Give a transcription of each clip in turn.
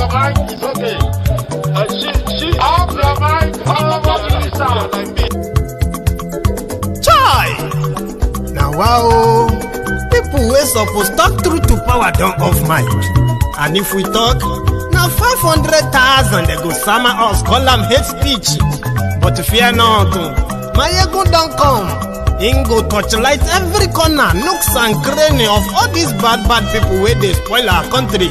your mind is okay. Off your mind, what you sound like me. Chai! Now wow, people wey suppose talk truth to power don't off mic. And if we talk, now 500,000 they go summer us, call them hate speech. But fear not, Maiyegun don't come. Ingo torchlight every corner, nooks and cranny of all these bad people where they spoil our country.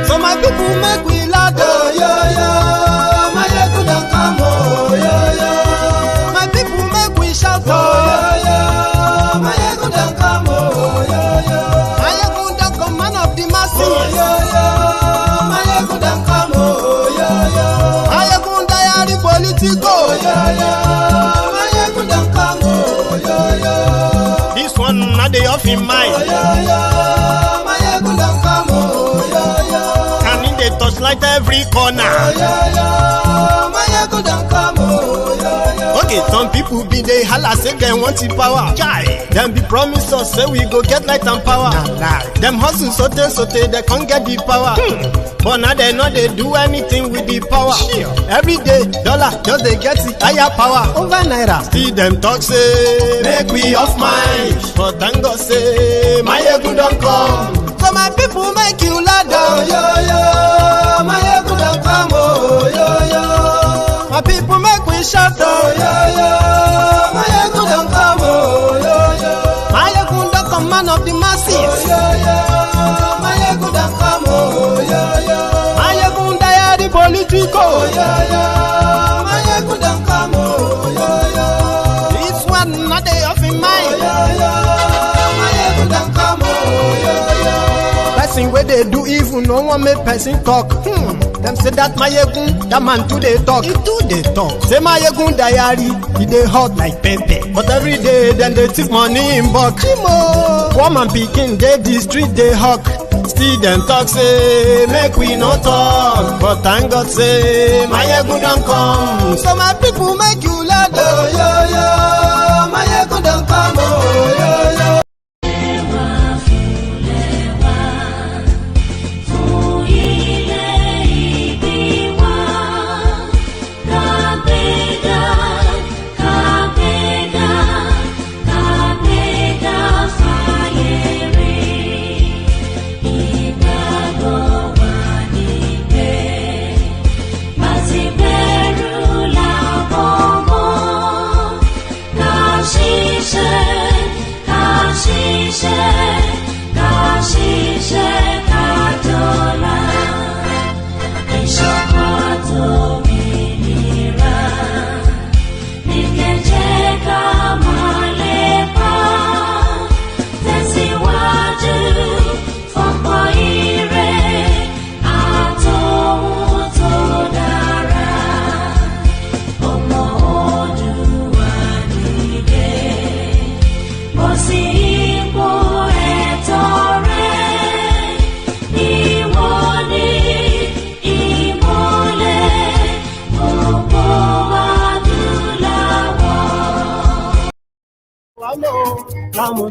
So my people make we laugh, oh yo yo. Maiyegun don't come, oh yo yo. My people make we shout, oh yo yo. Maiyegun don't come, oh yo yo. Maiyegun don't come, man of the masses, oh yo yo. Maiyegun don't come, oh yo yo. Maiyegun diary Politico, oh yo yo. Maiyegun don't come, oh yo yo. This one not the off in mind, oh yo yo. Maiyegun don't come, oh yo yo. Can in the touchlight every corner, oh yo yo. Maiyegun don't come, oh yo yo. Okay, some people be they holla say they want the power. Chai, them be promise us say we go get light and power. Nah. Them hustle sote they can't get the power. But now they know they do anything with the power. Every day, dollar just they get the higher power over naira. See them talk say make we off mind, but thank God say Maiyegun don't come. So my people make you laugh, oh yo yo. Maiyegun don't come, oh yo yo. My people make we shout, oh yo yo. Maiyegun don't come, oh yo yo. Maiyegun don't come, man of the masses, oh yo yo. Maiyegun don't come, oh yo yo. Maiyegun diary Politico, oh yo yo. Maiyegun don't come, oh yo yo. This one not they off in mind, oh yo yo. Maiyegun don't come, oh yo yo. Person where they do evil, no one make person talk. Them say that Maiyegun, that man too they talk. He too they talk. Say Maiyegun diary, he they hot like pepper. But every day then they take money in bulk. Woman picking, they the street they hawk. Still them talk say make we no talk. But thank God say Maiyegun don't come. So my people make you laugh, oh yo yo. Maiyegun don't come, oh yo yo.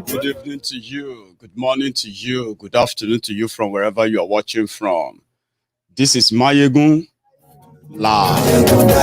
Good evening to you, good morning to you, good afternoon to you from wherever you are watching from. This is Maiyegun Live.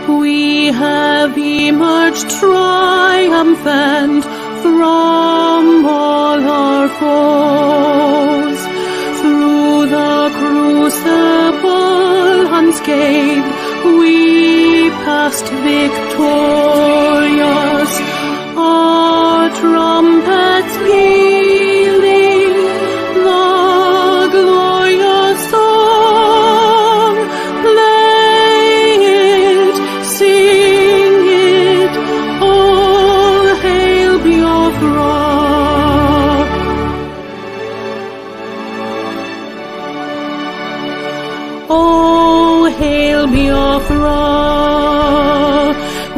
We have emerged triumphant from all our foes through we passed victorious, our trumpets pealing, the glorious song, play it, sing it, all hail Biafra. Oh, hail Biafra,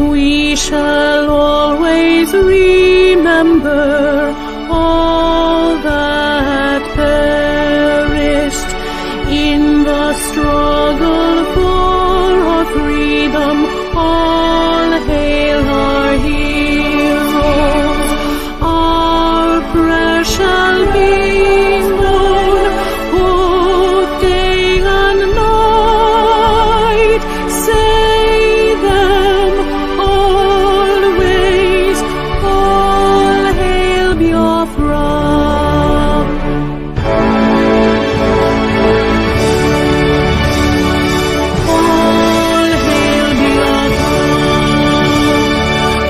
we shall always remember all that perished in the struggle for our freedom. All hail our heroes, our prayer shall be known, both day and night. Say them always, all hail Biafra. All hail Biafra.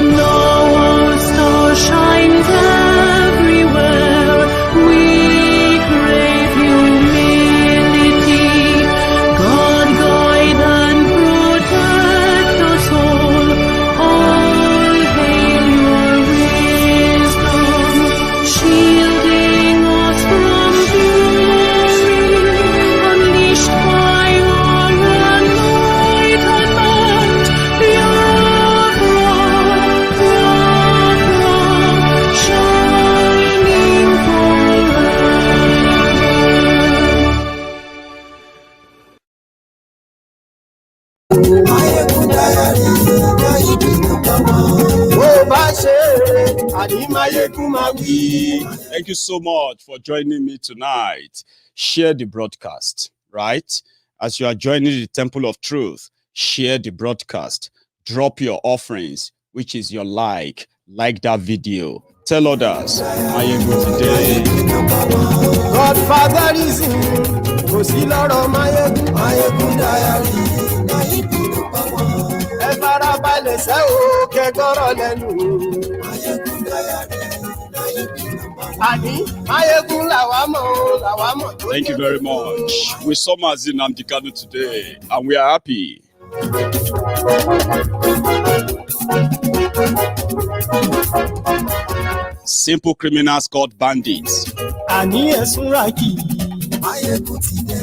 Now our star shines everywhere. We crave humility. God guide and protect us all. All hail your wisdom, shielding us from fury, unleashed by our enlightenment. Biafra, Biafra, shining forever. Thank you so much for joining me tonight. Share the broadcast, right? As you are joining the Temple of Truth, share the broadcast. Drop your offerings, which is your like that video. Tell others, Maiyegun today. Godfatherism, kò sí lọ́rọ̀ Maiyegun, Maiyegun Diary. Ẹ farabalẹ̀ sẹ́ o, kẹ́gbọ́rọ̀ lẹ́nu. Maiyegun Diary. Àní Maiyegun làwa mọ̀ o, làwa mọ̀ tó. Thank you very much. We saw Mazi Nnamdi Kanu today, and we are happy. Simple criminals called bandits. Àní ẹ̀sùn ràkì. Maiyegun ti dé.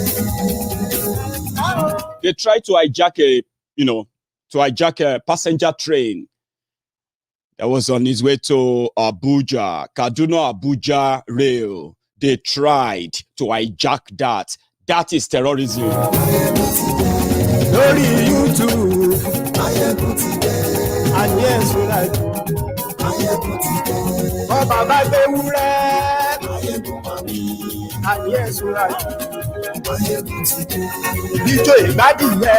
They tried to hijack a passenger train that was on its way to Abuja-Kaduna Abuja rail. They tried to hijack that. That is terrorism. Lórí YouTube. Maiyegun ti dé. Àní ẹ̀sùn ràkì. Maiyegun ti dé. Ọba bá gbé wúrẹ́. Maiyegun máa wí. Àní ẹ̀sùn ràkì. Maiyegun ti dé. Ìjọ ìgbádìyẹ.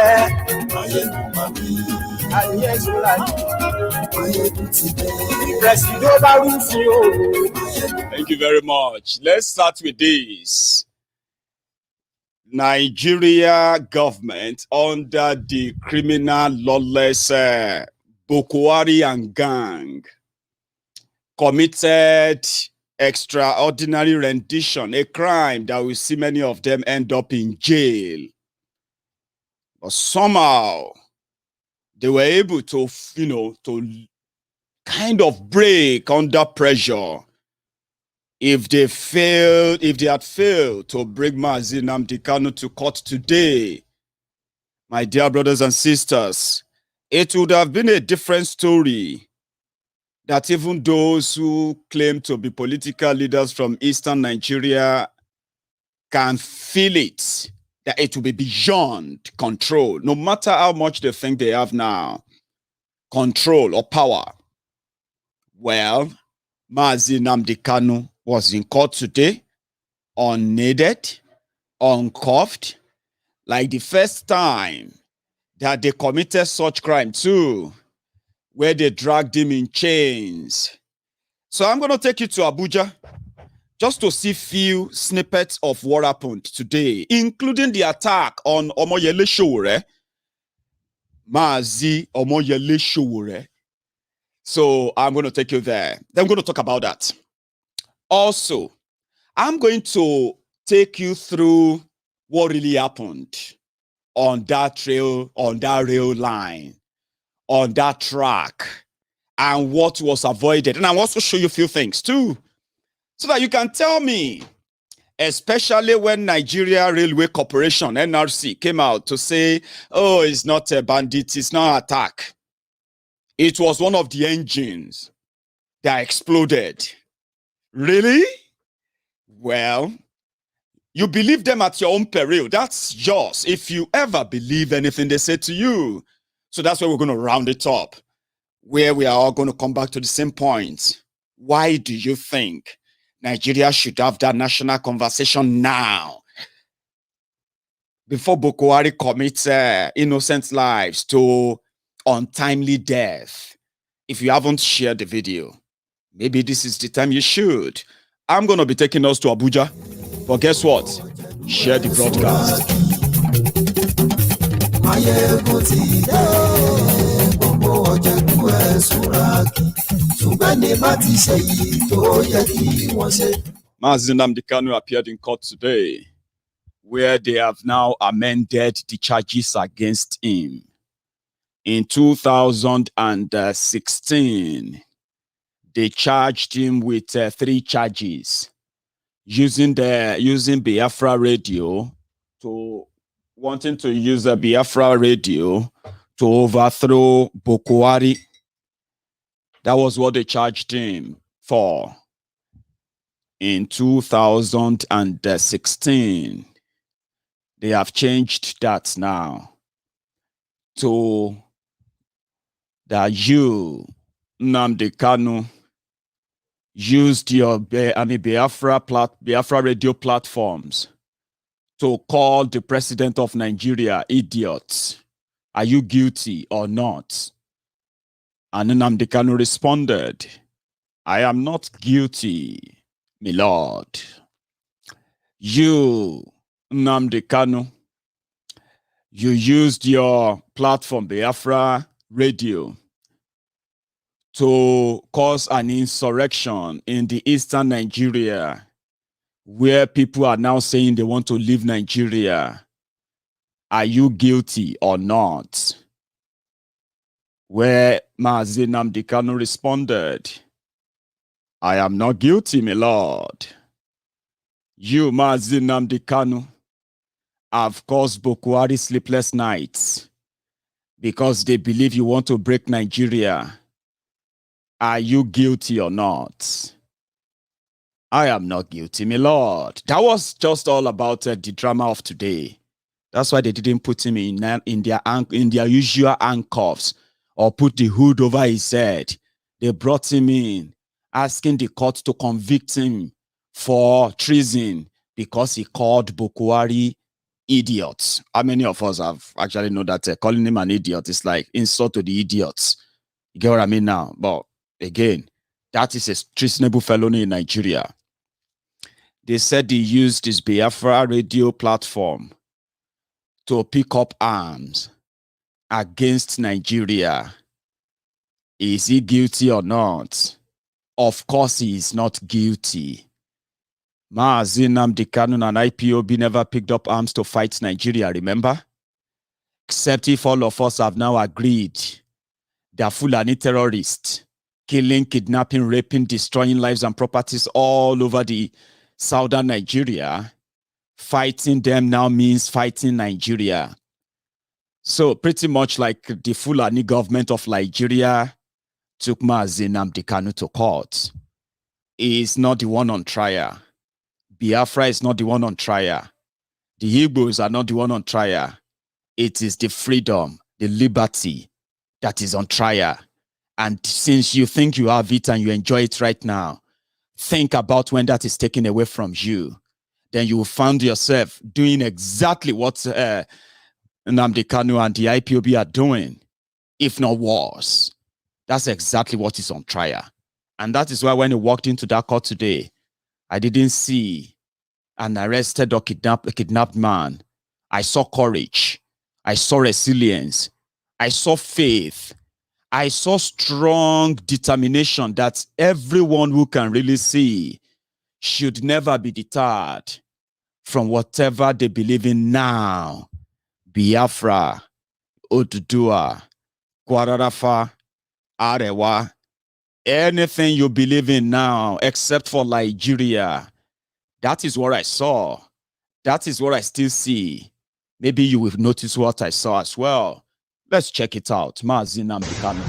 Maiyegun máa wí. Àní ẹ̀sùn ràkì. Maiyegun ti dé. Ìpẹ̀sìdó bá rúfin o. Thank you very much. Let's start with this. Nigeria government under the criminal lawless Boko Haram gang committed extraordinary rendition, a crime that will see many of them end up in jail. But somehow they were able to, to kind of break under pressure. If they had failed to bring Mazi Nnamdi Kanu to court today, my dear brothers and sisters, it would have been a different story. That even those who claim to be political leaders from Eastern Nigeria can feel it, that it will be beyond control, no matter how much they think they have now, control or power. Well, Mazi Nnamdi Kanu was in court today, unneeded, uncuffed, like the first time that they committed such crime too, where they dragged him in chains. So I'm going to take you to Abuja just to see few snippets of what happened today, including the attack on Omoyele Sowore, Mazi Omoyele Showore. So I'm going to take you there. Then I'm going to talk about that. Also, I'm going to take you through what really happened on that trail, on that rail line, on that track, and what was avoided. And I'll also show you a few things too, so that you can tell me, especially when Nigeria Railway Corporation, NRC, came out to say, oh, it's not a bandit, it's not attack. It was one of the engines that exploded. Really? Well, you believe them at your own peril. That's yours. If you ever believe anything they say to you. So that's where we're going to round it up, where we are all going to come back to the same point. Why do you think Nigeria should have that national conversation now, before Boko Haram commits innocent lives to untimely death? If you haven't shared the video, maybe this is the time you should. I'm going to be taking us to Abuja, but guess what? Share the broadcast. Mazi Nnamdi Kanu appeared in court today, where they have now amended the charges against him. In 2016, they charged him with 3 charges. Using Biafra radio wanting to use a Biafra radio to overthrow Boko Haram. That was what they charged him for. In 2016, they have changed that now to that you, Nnamdi Kanu, used your Biafra radio platforms to call the president of Nigeria idiots. Are you guilty or not? And Nnamdi Kanu responded, I am not guilty, my lord. You, Nnamdi Kanu, you used your platform, Biafra radio, to cause an insurrection in the eastern Nigeria, where people are now saying they want to leave Nigeria. Are you guilty or not? Where Mazi Nnamdi Kanu responded, I am not guilty, my lord. You, Mazi Nnamdi Kanu, have caused Boko Haram sleepless nights because they believe you want to break Nigeria. Are you guilty or not? I am not guilty, my lord. That was just all about the drama of today. That's why they didn't put him in their usual handcuffs or put the hood over his head. They brought him in, asking the court to convict him for treason because he called Boko Haram idiots. How many of us have actually know that calling him an idiot is like insult to the idiots? You get what I mean now? But again, that is a treasonable felony in Nigeria. They said he used his Biafra radio platform to pick up arms against Nigeria. Is he guilty or not? Of course he is not guilty. Mazi Nnamdi Kanu and IPOB never picked up arms to fight Nigeria, remember? Except if all of us have now agreed they are Fulani terrorists, killing, kidnapping, raping, destroying lives and properties all over the southern Nigeria. Fighting them now means fighting Nigeria. So pretty much like the Fulani government of Nigeria took Mazi Nnamdi Kanu to court. He is not the one on trial. Biafra is not the one on trial. The Igbos are not the one on trial. It is the freedom, the liberty that is on trial. And since you think you have it and you enjoy it right now, think about when that is taken away from you. Then you will find yourself doing exactly what Nnamdi Kanu and the IPOB are doing, if not worse. That's exactly what is on trial. And that is why when he walked into that court today, I didn't see an arrested or kidnapped man. I saw courage. I saw resilience. I saw faith. I saw strong determination that everyone who can really see should never be deterred from whatever they believe in now. Biafra, Odudua, Guararafa, Arewa, anything you believe in now except for Nigeria. That is what I saw. That is what I still see. Maybe you will notice what I saw as well. Let's check it out. Mazi Nnamdi Kanu.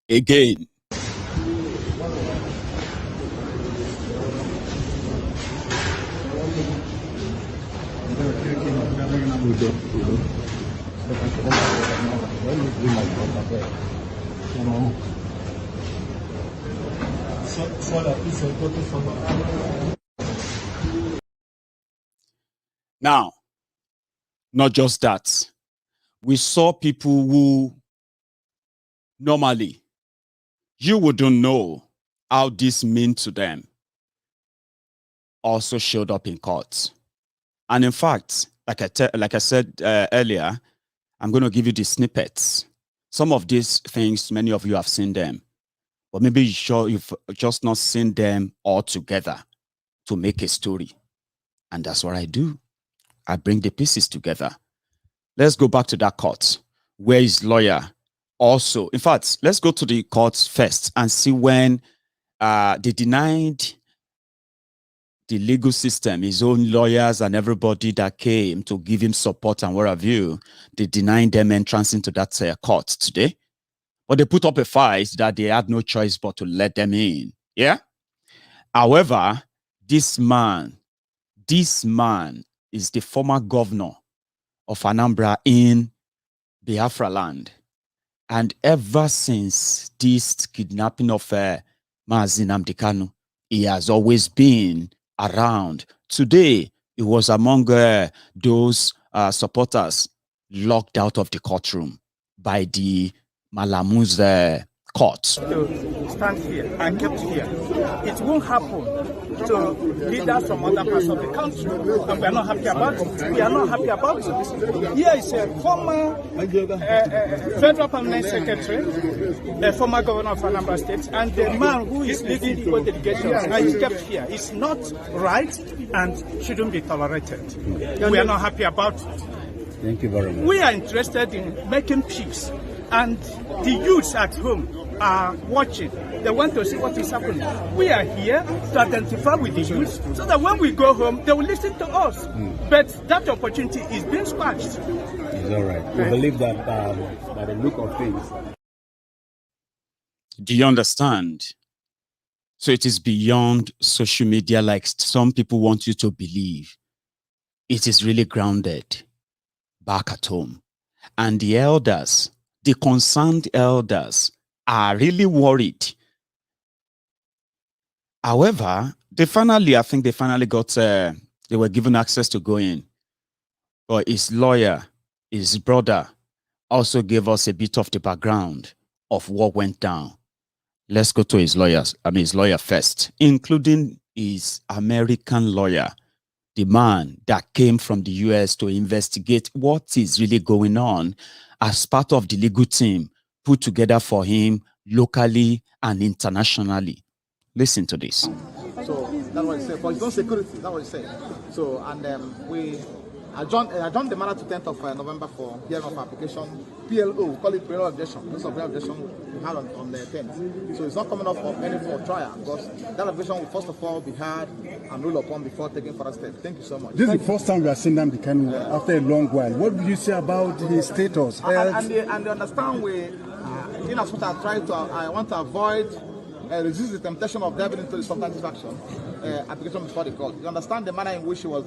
Again. Now, not just that. We saw people who normally you wouldn't know how this meant to them also showed up in court. And in fact, like I said earlier, I'm going to give you the snippets. Some of these things, many of you have seen them, but maybe you've just not seen them all together to make a story. And that's what I do. I bring the pieces together. Let's go back to that court where his lawyer also, in fact, let's go to the courts first and see when they denied the legal system, his own lawyers and everybody that came to give him support and what have you, they denied them entrance into that court today. But they put up a fight that they had no choice but to let them in. Yeah. However, this man is the former governor of Anambra in Biafra land. And ever since this kidnapping of Mazi Nnamdi Kanu, he has always been around. Today, he was among those supporters locked out of the courtroom by the Malamuz court. To stand here and kept here. It won't happen to leaders from other parts of the country, and we are not happy about it. We are not happy about it. Here is a former federal permanent secretary, a former governor of Anambra State, and the man who is leading the delegations and is kept here. It's not right and shouldn't be tolerated. We are not happy about it. Thank you very much. We are interested in making peace, and the youths at home are watching. They want to see what is happening. We are here to identify with the youth so that when we go home, they will listen to us. But that opportunity is being scratched. It's all right. We believe that by the look of things. Do you understand? So it is beyond social media like some people want you to believe. It is really grounded back at home. And the elders, the concerned elders, are really worried. However, I think they finally got, they were given access to go in. But his lawyer, his brother, also gave us a bit of the background of what went down. Let's go to his lawyer first, including his American lawyer, the man that came from the US to investigate what is really going on as part of the legal team put together for him locally and internationally. Listen to this. So that's what he said. For his own security, that's what he said. So, and we adjourned the matter to 10th of November for hearing of application. PLO, we call it prior objection. This of objection we had on the 10th. So it's not coming up for any for trial because that objection will first of all be heard and ruled upon before taking further steps. Thank you so much. This is the first time we are seeing Nnamdi Kanu after a long while. What do you say about his status? And they understand we, in as much as I want to avoid resist the temptation of diving into the self-satisfaction application before the court. You understand the manner in which he was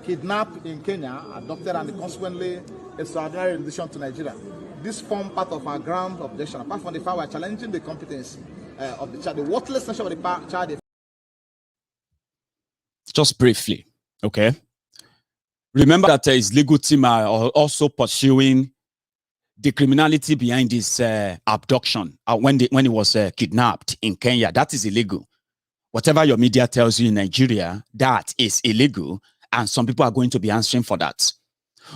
kidnapped in Kenya, adopted, and consequently extraordinary rendition to Nigeria. This form part of our ground objection. Apart from the fact we are challenging the competence of the child, the worthless nature of the child. Just briefly, Okay. Remember that his legal team are also pursuing the criminality behind this abduction when he was kidnapped in Kenya. That is illegal. Whatever your media tells you in Nigeria, that is illegal. And some people are going to be answering for that.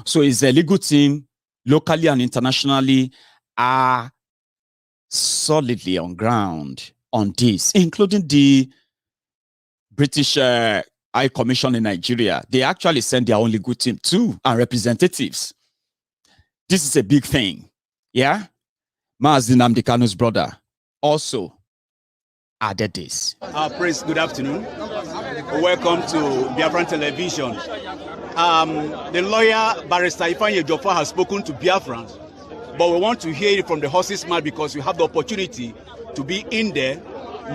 So his legal team, locally and internationally, are solidly on ground on this, including the British High Commission in Nigeria. They actually send their own legal team too and representatives. This is a big thing. Yeah? Mazi Nnamdi Kanu's brother also added this. Prince, good afternoon. Welcome to Biafran Television. The lawyer, Barrister Ifeanyi Ejiofor, has spoken to Biafran, but we want to hear it from the horse's mouth because we have the opportunity to be in there,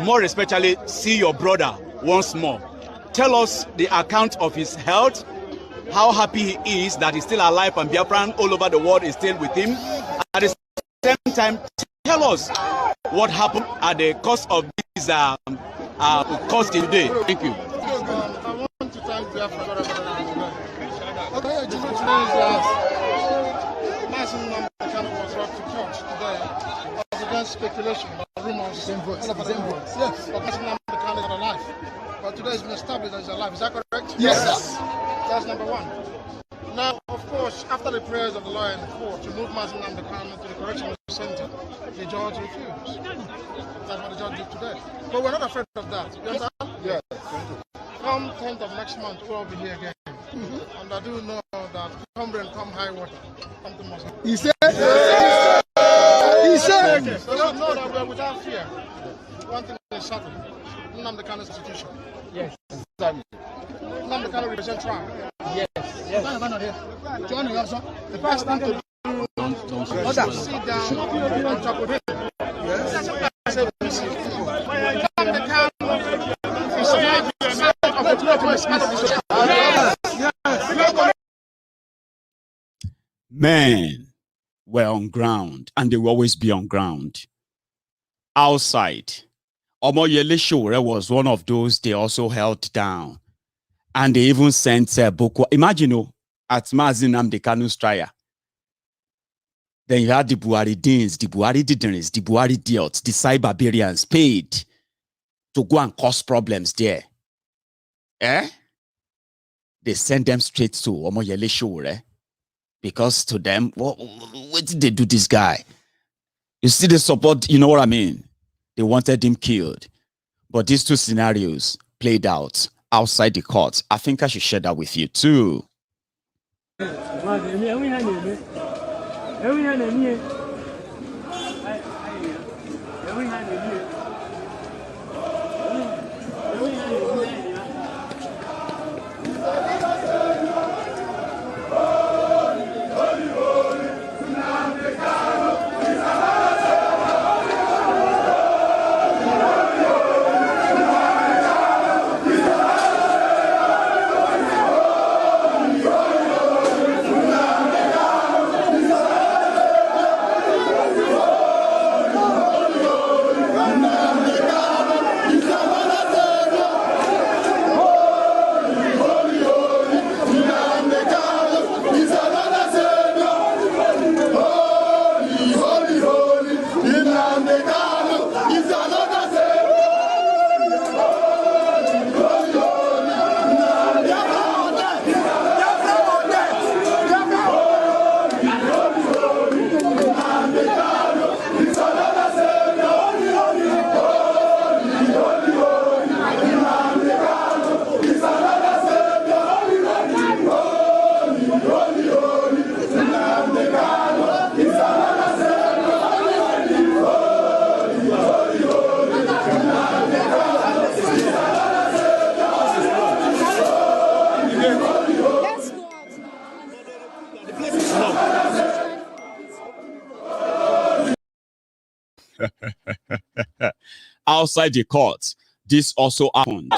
more especially see your brother once more. Tell us the account of his health, how happy he is that he's still alive and Biafran all over the world is still with him. At the same time, tell us what happened at the cost of this cost today. Thank you. I want to thank Biafra. Okay, I just want to know is that Mazi Nnamdi Kanu was brought to court today as against speculation, rumors, same voice. Yes, but Mazi Nnamdi Kanu is not alive. But today it's been established that he's alive. Is that correct? Yes. That's number one. Now, of course, after the prayers of the lawyer in the court to move Mazi Nnamdi Kanu to the correctional center, the judge refused. That's what the judge did today. But we're not afraid of that. You understand? Yes. Come 10th of next month, we'll be here again. And I do know that come rain, come high water, something must happen. He said. He said. So you know that we're without fear. One thing is certain. Nnamdi Kanu institution. Yes. Nnamdi Kanu represent trial. Yes. Join us. The first time to don't sit down and talk with him. Yes. Nnamdi Kanu is of the global Men were on ground, and they will always be on ground. Outside, Omoyele Sowore was one of those they also held down. And they even sent Boko. Imagine, at Mazi Nnamdi Kanu's trial. Then you had the Buhari Deans, the Buhari Diderins, the Buhari Diots, the Cyberbarians paid to go and cause problems there. They sent them straight to Omoyele Sowore. Because to them, what did they do this guy? You see the support, you know what I mean? They wanted him killed. But these two scenarios played out outside the court. I think I should share that with you too. Outside the court, this also happened.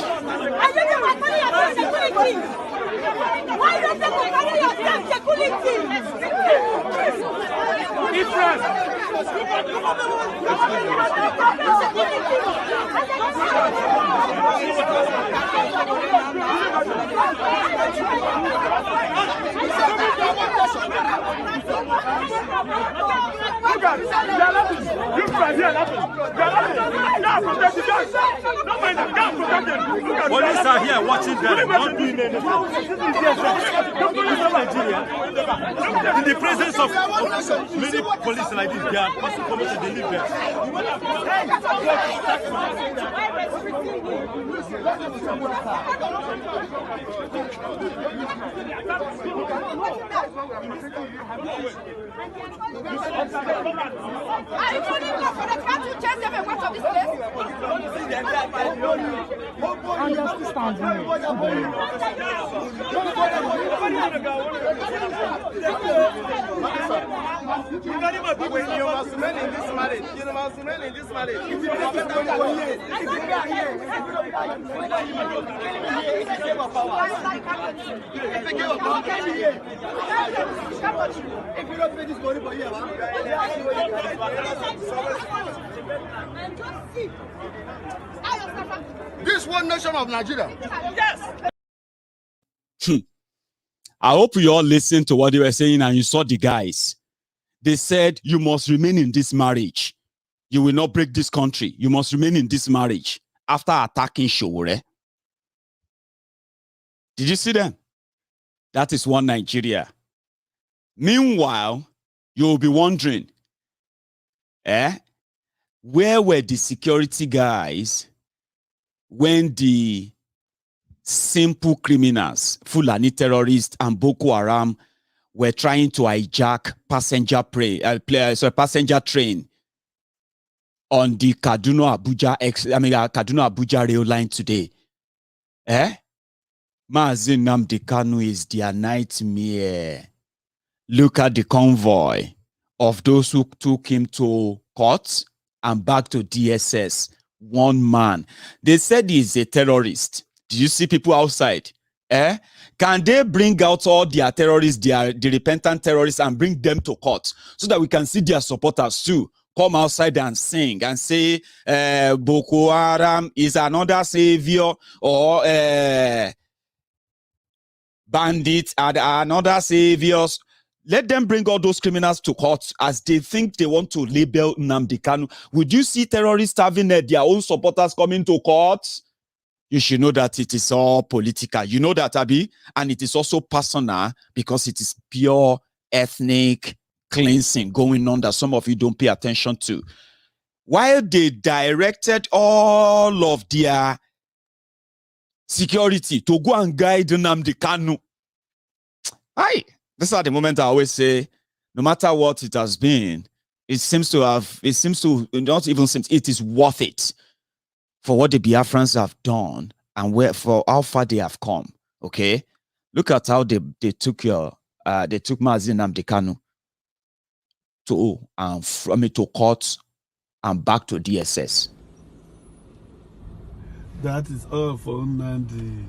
Police are here watching them, not doing anything. Nigeria, in the presence of many police like this, they are passing permission, they live there. This one nation of Nigeria. Yes. I hope you all listened to what they were saying and you saw the guys. They said, you must remain in this marriage. You will not break this country. You must remain in this marriage after attacking Showore. Did you see them? That is one Nigeria. Meanwhile, you'll be wondering, where were the security guys when the simple criminals, Fulani terrorists, and Boko Haram were trying to hijack passenger train on the Kaduna-Abuja rail line today? Mazi Nnamdi Kanu is their nightmare. Look at the convoy of those who took him to court and back to DSS. One man. They said he's a terrorist. Did you see people outside? Can they bring out all their terrorists, the repentant terrorists, and bring them to court so that we can see their supporters too come outside and sing and say Boko Haram is another savior, or bandits are another saviors? Let them bring all those criminals to court as they think they want to label Nnamdi Kanu. Would you see terrorists having their own supporters coming to court? You should know that it is all political. You know that, Abi? And it is also personal because it is pure ethnic cleansing going on that some of you don't pay attention to. While they directed all of their security to go and guide Nnamdi Kanu. This is the moment I always say, no matter what it has been, it seems to not even seem, it is worth it for what the Biafrans have done and for how far they have come. Okay, look at how they took Mazi Nnamdi Kanu to court and back to DSS. That is all for Nnamdi.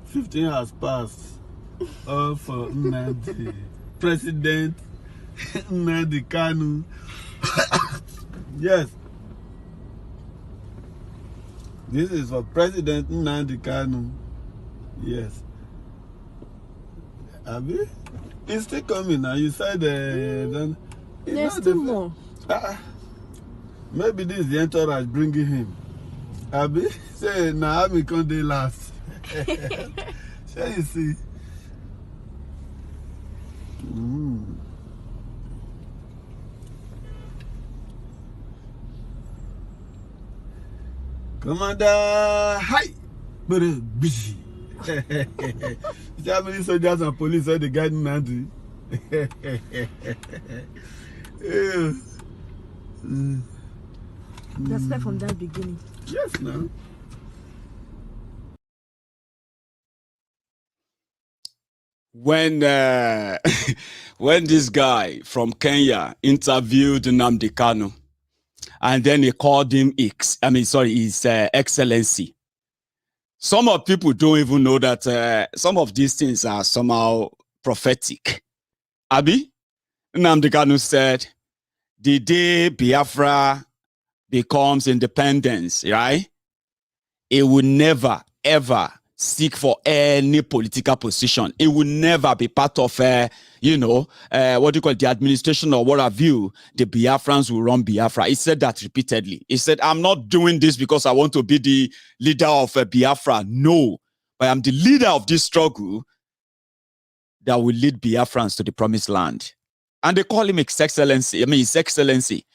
15 has passed. All for Nnamdi. President Nnamdi Kanu. Yes. This is for President Nnamdi Kanu. Yes. Abi? It's still coming now. You said there's still more. Maybe this is the entourage bringing him. Abi? Say, now I'm going to last. Shall you see? Commander, hi! But busy. See how many soldiers and police are the guiding Nnamdi? That's right from that beginning. Yes, no. When this guy from Kenya interviewed Nnamdi Kanu, and then he called him His Excellency. Some of people don't even know that some of these things are somehow prophetic. Abi, Nnamdi Kanu said, the day Biafra becomes independence, right? It will never, ever seek for any political position. It will never be part of, what do you call it, the administration or what have you. The Biafrans will run Biafra. He said that repeatedly. He said, I'm not doing this because I want to be the leader of Biafra. No, but I'm the leader of this struggle that will lead Biafrans to the promised land. And they call him His Excellency. His Excellency.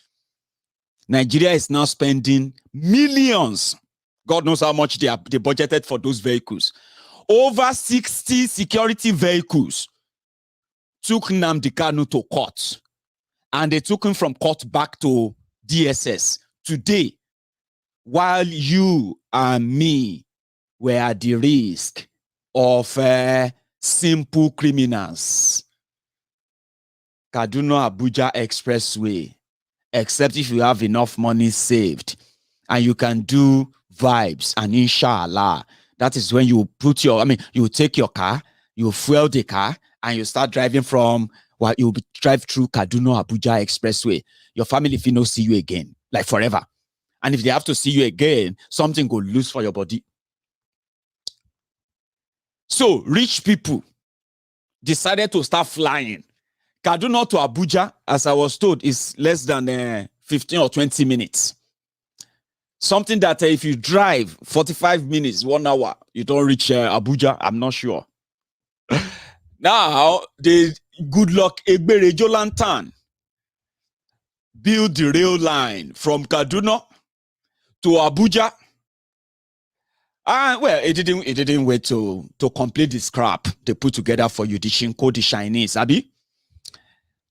Nigeria is now spending millions. God knows how much they budgeted for those vehicles. Over 60 security vehicles took Nnamdi Kanu to court. And they took him from court back to DSS. Today, while you and me were at the risk of simple criminals, Kaduna-Abuja Expressway, except if you have enough money saved and you can do vibes and inshallah, that is when you put you take your car, you fuel the car, and you start driving from, you'll drive through Kaduna-Abuja Expressway. Your family if you no see you again, like forever. And if they have to see you again, something will lose for your body. So rich people decided to start flying. Kaduna to Abuja, as I was told, is less than 15 or 20 minutes. Something that if you drive 45 minutes, 1 hour, you don't reach Abuja. I'm not sure. Now, the good luck Egberejo Lantern build the rail line from Kaduna to Abuja. And well, it didn't wait to complete the scrap they put together for you, the Shinko, the Chinese, Abi.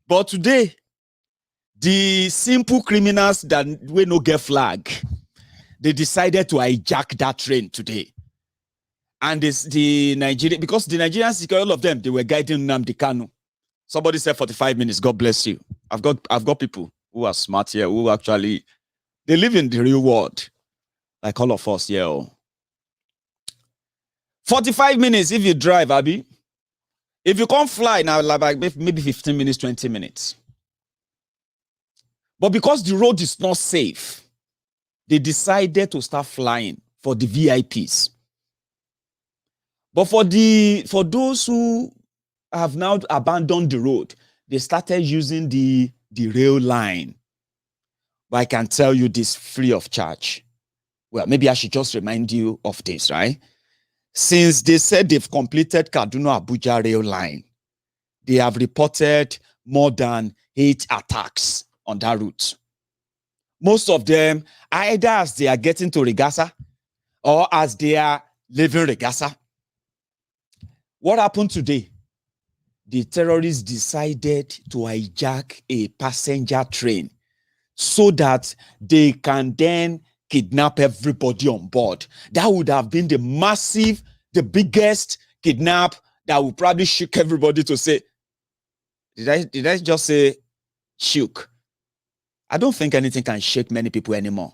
But today, the simple criminals that we no get flag, they decided to hijack that train today. And the Nigerian, because the Nigerians, all of them, they were guiding Nnamdi Kanu. Somebody said 45 minutes. God bless you. I've got people who are smart here, who actually, they live in the real world, like all of us here. 45 minutes if you drive, Abi. If you can't fly now, like maybe 15 minutes, 20 minutes. But because the road is not safe, they decided to start flying for the VIPs. But for those who have now abandoned the road, they started using the rail line. But I can tell you this free of charge. Well, maybe I should just remind you of this, right? Since they said they've completed Kaduna-Abuja rail line, they have reported more than 8 attacks on that route. Most of them, either as they are getting to Regasa or as they are leaving Regasa. What happened today? The terrorists decided to hijack a passenger train so that they can then kidnap everybody on board. That would have been the biggest kidnap that would probably shook everybody to say, did I just say shook? I don't think anything can shake many people anymore.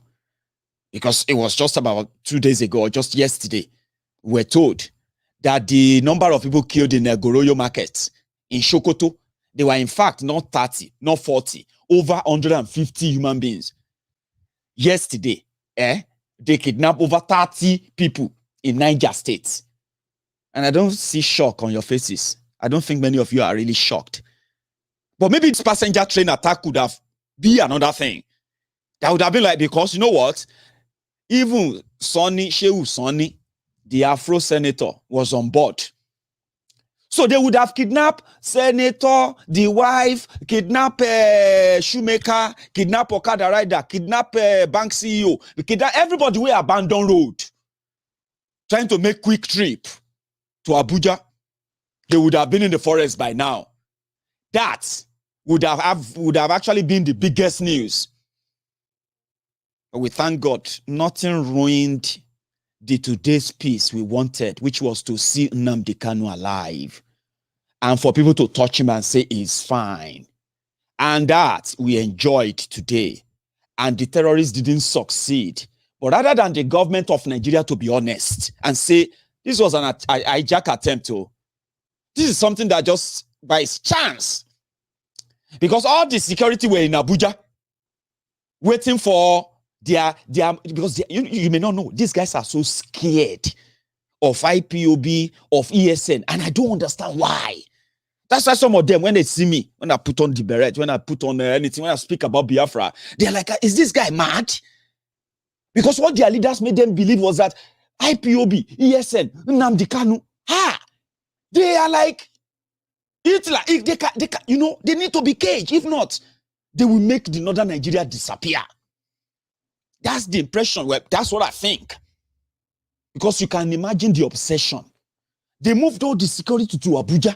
Because it was just about 2 days ago, or just yesterday, we're told that the number of people killed in Goroyo market in Sokoto, they were in fact not 30, not 40, over 150 human beings. Yesterday, they kidnapped over 30 people in Niger State. And I don't see shock on your faces. I don't think many of you are really shocked. But maybe this passenger train attack could have been another thing. That would have been like, because you know what? Even Shehu Sonny, the Afro senator, was on board. So they would have kidnapped senator, the wife, kidnap shoemaker, kidnap Okada rider, kidnap bank CEO, kidnap everybody who abandoned road, trying to make quick trip to Abuja. They would have been in the forest by now. That would have actually been the biggest news. But we thank God, nothing ruined the today's peace we wanted, which was to see Nnamdi Kanu alive and for people to touch him and say he's fine. And that we enjoyed today. And the terrorists didn't succeed. But rather than the government of Nigeria to be honest and say, this was an hijack attempt, this is something that just by chance, because all the security were in Abuja waiting for because you may not know, these guys are so scared of IPOB, of ESN, and I don't understand why. That's why some of them, when they see me, when I put on the beret, when I put on anything, when I speak about Biafra, they're like, is this guy mad? Because what their leaders made them believe was that IPOB, ESN, Nnamdi Kanu, they are like Hitler. If they can, they need to be caged. If not, they will make the northern Nigeria disappear. That's the impression. Well, that's what I think. Because you can imagine the obsession. They moved all the security to Abuja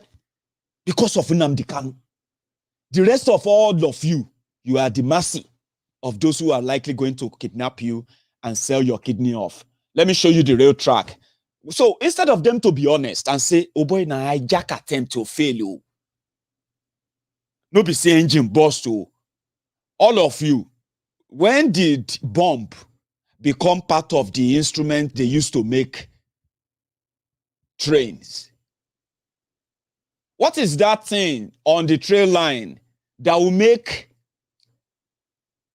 because of Nnamdi Kanu. The rest of all of you, you are the mercy of those who are likely going to kidnap you and sell your kidney off. Let me show you the real track. So instead of them to be honest and say, oh boy, na hijack attempt to fail you. No be say engine burst to all of you. When did bomb become part of the instrument they used to make trains? What is that thing on the trail line that will make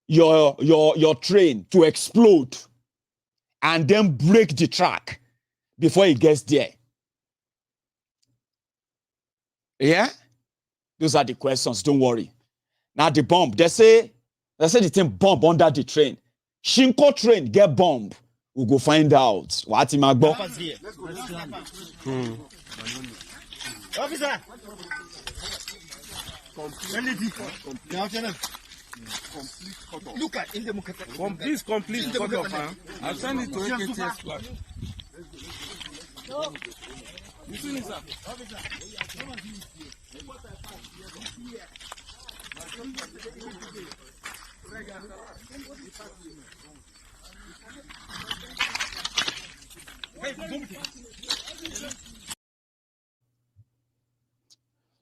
your train to explode and then break the track before it gets there? Yeah? Those are the questions. Don't worry. Now the bomb, they say the thing bomb under the train. Shinko train get bomb. We'll go find out. What in my book? Officer. Look at in the complete cut off. I'll send it to AKTS squad. You see me, sir?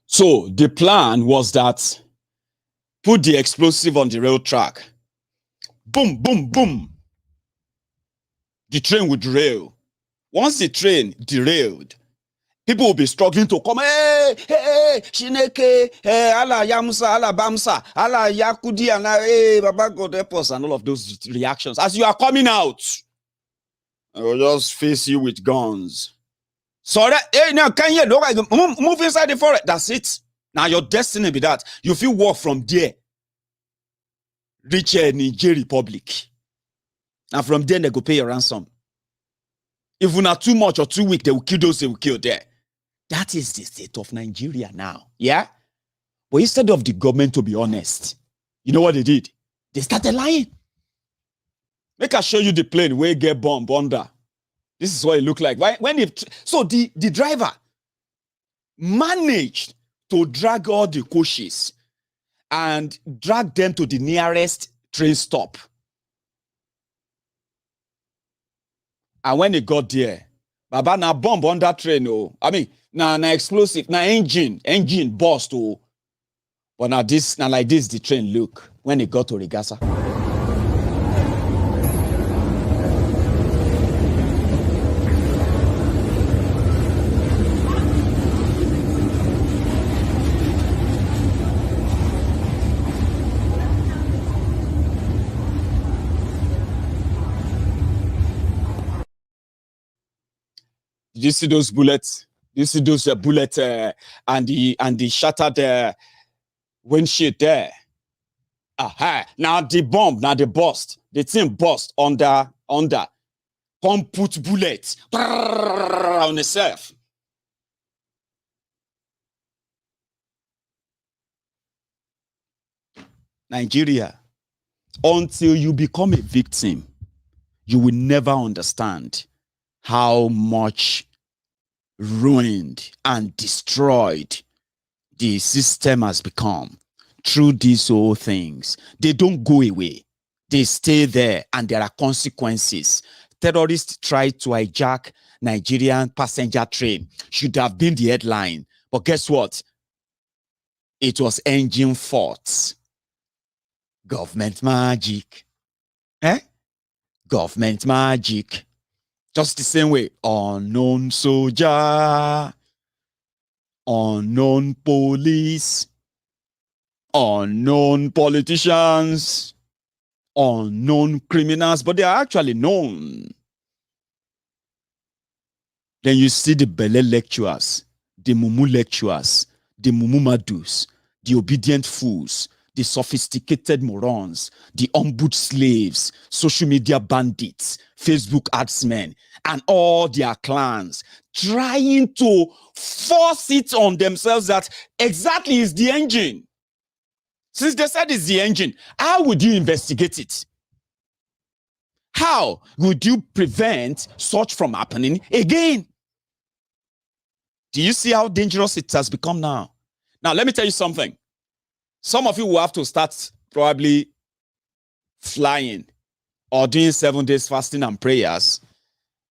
So the plan was that put the explosive on the rail track. Boom, boom, boom. The train would derail. Once the train derailed, people will be struggling to come. Hey, hey, Shineke, hey, ala Yamusa, ala Bamsa, ala Yakudi, and hey, Baba God help us, and all of those reactions. As you are coming out, I will just face you with guns. Sorry, hey, now can you look like move inside the forest? That's it. Now your destiny be that. You feel walk from there, reach Niger Republic, and from there they go pay your ransom. If you're not too much or too weak, they will kill those they will kill there. That is the state of Nigeria now. Yeah? But instead of the government to be honest, you know what they did? They started lying. Make I show you the plane where it get bomb under. This is what it looked like. So the driver managed to drag all the coaches and drag them to the nearest train stop. And when he got there, Baba na bomb on that train, oh. I mean, na explosive, na engine burst, oh. But now like this, the train look when it got to Rigasa. Did you see those bullets? Did you see those bullets and the shattered windshield there? Aha! Now the bomb, now the burst, the thing burst under. Come put bullets on itself. Nigeria, until you become a victim, you will never understand how much ruined and destroyed the system has become through these whole things. They don't go away. They stay there, and there are consequences. Terrorists tried to hijack Nigerian passenger train. Should have been the headline. But guess what? It was engine faults. Government magic. Government magic. Just the same way, unknown soldier, unknown police, unknown politicians, unknown criminals, but they are actually known. Then you see the Bele lecturers, the Mumu lecturers, the Mumu Madus, the obedient fools, the sophisticated morons, the ombud slaves, social media bandits, Facebook adsmen, and all their clans trying to force it on themselves that exactly is the engine. Since they said it's the engine, how would you investigate it? How would you prevent such from happening again? Do you see how dangerous it has become now? Now, let me tell you something. Some of you will have to start probably flying or doing 7 days fasting and prayers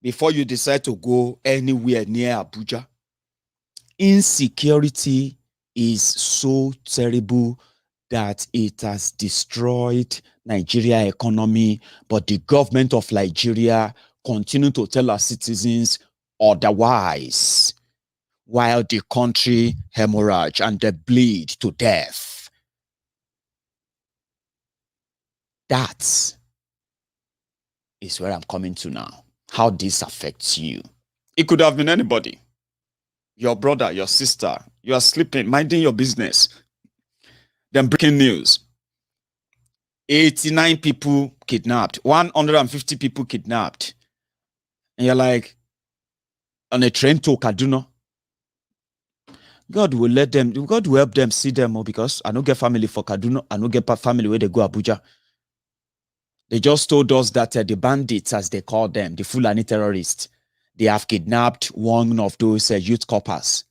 before you decide to go anywhere near Abuja. Insecurity is so terrible that it has destroyed Nigeria economy, but the government of Nigeria continue to tell our citizens otherwise, while the country hemorrhage and they bleed to death. That is where I'm coming to now. How this affects you. It could have been anybody. Your brother, your sister. You are sleeping, minding your business. Then breaking news. 89 people kidnapped. 150 people kidnapped. And you're like, on a train to Kaduna. God will let them, God will help them see them all, because I don't get family for Kaduna. I don't get family where they go Abuja. They just told us that the bandits, as they call them, the Fulani terrorists, they have kidnapped one of those youth coppers.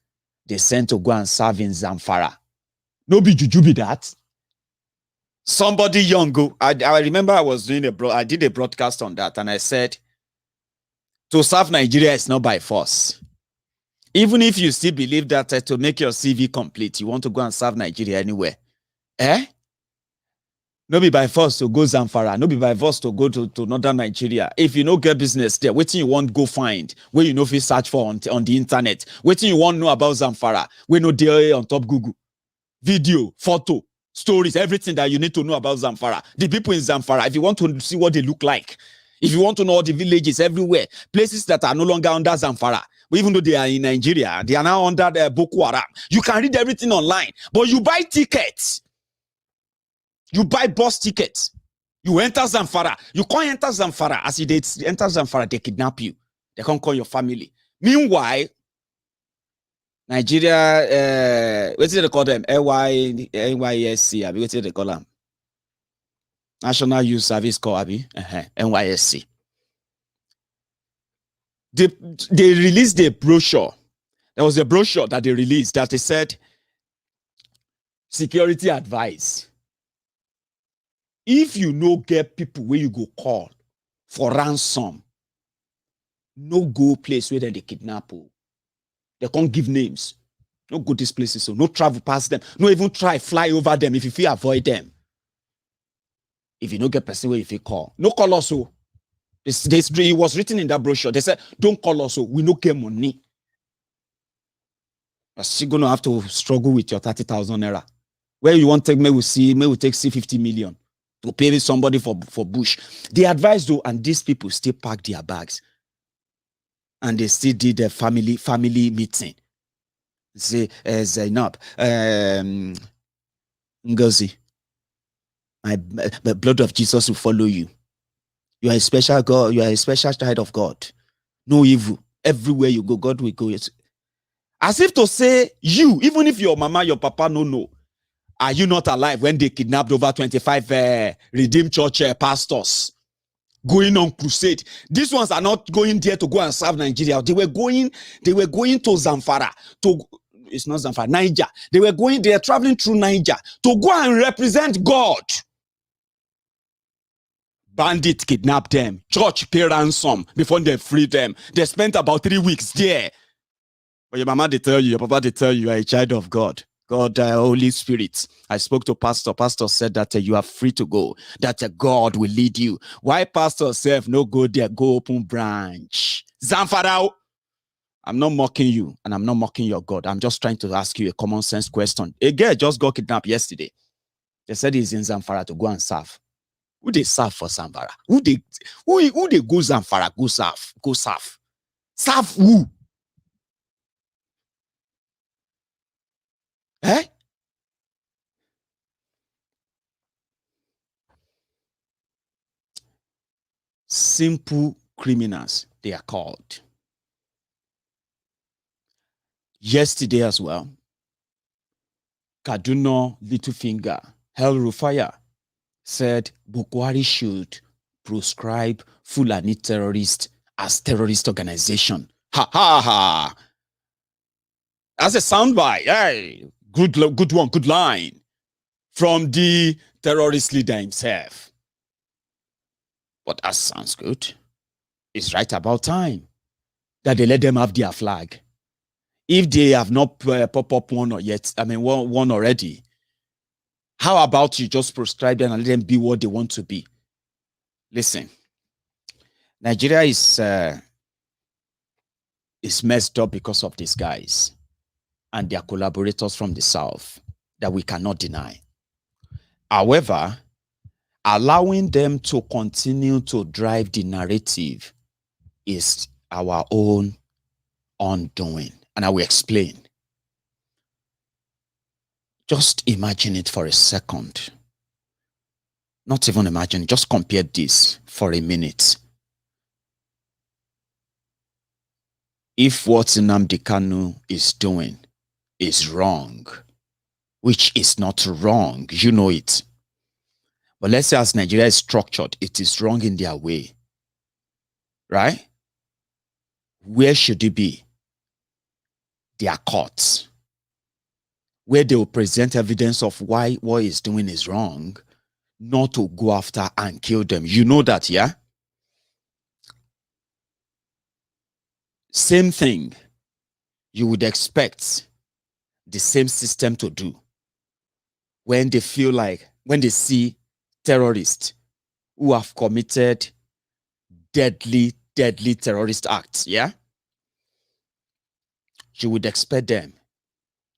They sent to go and serve in Zamfara. No be juju be that. Somebody young go. I remember I was doing I did a broadcast on that, and I said, to serve Nigeria is not by force. Even if you still believe that to make your CV complete, you want to go and serve Nigeria anywhere. No be by force to go Zamfara. No be by force to go to northern Nigeria. If you no get business there, waiting you want go find, where you know if you search for on the internet, waiting you want know about Zamfara, we know there on top Google. Video, photo, stories, everything that you need to know about Zamfara. The people in Zamfara, if you want to see what they look like, if you want to know all the villages everywhere, places that are no longer under Zamfara, even though they are in Nigeria, they are now under the Boko Haram. You can read everything online, but you buy tickets. You buy bus tickets. You enter Zamfara. You can't enter Zamfara. As you enter Zamfara, they kidnap you. They can't call your family. Meanwhile, Nigeria, what do they call them? NYSC. What do they call them? National Youth Service Corps, NYSC. They released a brochure. There was a brochure that they released that they said, security advice. If you no get people where you go call for ransom, no go place where they kidnap you. They can't give names. No go these places, so no travel past them. No even try fly over them if you feel avoid them. If you no get person where you feel call, no call us. So it was written in that brochure. They said, don't call us. So we no get money. You're still gonna have to struggle with your 30,000 naira. Where you want to take me, we take 50 million. To pay somebody for bush. They advised though, and these people still packed their bags. And they still did a family meeting. Say, Zainab, Ngozi, the blood of Jesus will follow you. You are a special God. You are a special child of God. No evil. Everywhere you go, God will go. As if to say, you, even if your mama, your papa, no. Are you not alive when they kidnapped over 25 Redeemed Church pastors going on crusade? These ones are not going there to go and serve Nigeria. They were going to Zamfara, it's not Zamfara, Niger. They are traveling through Niger to go and represent God. Bandits kidnapped them. Church pay ransom before they freed them. They spent about 3 weeks there. But your mama, they tell you, your papa, they tell you are a child of God. God, Holy Spirit. I spoke to pastor. Pastor said that you are free to go. That God will lead you. Why pastor said no go there, go open branch. Zamfara. I'm not mocking you, and I'm not mocking your God. I'm just trying to ask you a common sense question. A girl just got kidnapped yesterday. They said he's in Zamfara to go and serve. Who they serve for Zamfara? Who they go Zamfara? Go serve. Serve who? Eh? Simple criminals, they are called. Yesterday as well, Kaduna Littlefinger, Hell Rufaya, said Bukwari should proscribe Fulani terrorists as terrorist organization. Ha ha ha! That's a soundbite. Hey, good one, good line from the terrorist leader himself. But that sounds good. It's right about time that they let them have their flag. If they have not pop up one or yet, one already, how about you just prescribe them and let them be what they want to be? Listen, Nigeria is messed up because of these guys and their collaborators from the South that we cannot deny. However, allowing them to continue to drive the narrative is our own undoing. And I will explain. Just imagine it for a second. Not even imagine, just compare this for a minute. If what Nnamdi Kanu is doing is wrong, which is not wrong, you know it. But let's say as Nigeria is structured, it is wrong in their way. Right? Where should it be? Their courts, where they will present evidence of why what he's doing is wrong, not to go after and kill them. You know that, yeah? Same thing you would expect the same system to do when they feel like, when they see terrorists who have committed deadly terrorist acts, yeah? You would expect them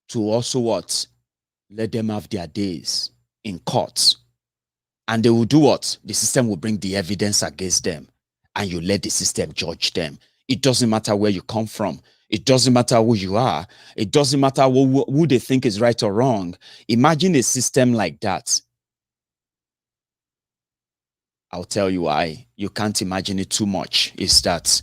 to also what? Let them have their days in courts. And they will do what? The system will bring the evidence against them and you let the system judge them. It doesn't matter where you come from. It doesn't matter who you are. It doesn't matter who they think is right or wrong. Imagine a system like that. I'll tell you why you can't imagine it too much. Is that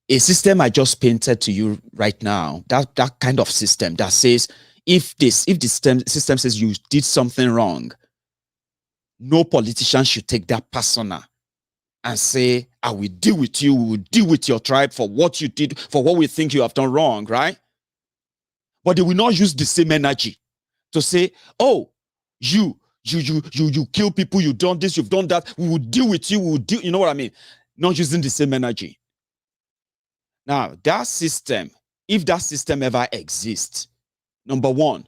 a system I just painted to you right now, that kind of system that says, if the system says you did something wrong, no politician should take that personal and say, I will deal with you, we will deal with your tribe for what you did, for what we think you have done wrong, right? But they will not use the same energy to say, oh, you kill people, you've done this, you've done that, we will deal with you, we will deal, you know what I mean? Not using the same energy. Now, that system, if that system ever exists, number one,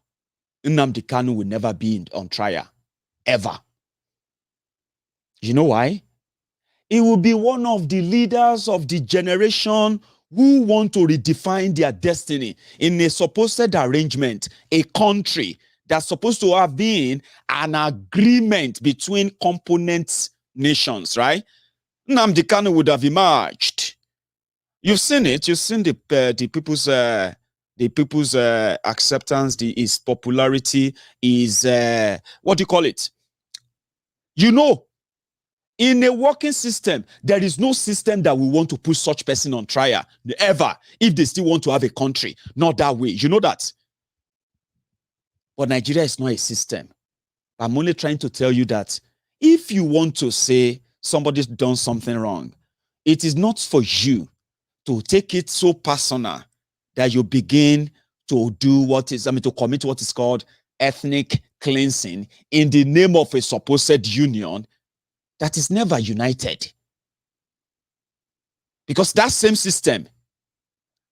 Nnamdi Kanu will never be on trial, ever. You know why? He will be one of the leaders of the generation who want to redefine their destiny in a supposed arrangement, a country that's supposed to have been an agreement between component nations, right? Nnamdi Kanu would have emerged. You've seen it. You've seen the people's acceptance, his popularity, his what do you call it? You know, in a working system, there is no system that will want to put such person on trial ever if they still want to have a country. Not that way. You know that. But Nigeria is not a system. I'm only trying to tell you that if you want to say somebody's done something wrong, it is not for you to take it so personal that you begin to do to commit what is called ethnic cleansing in the name of a supposed union that is never united. Because that same system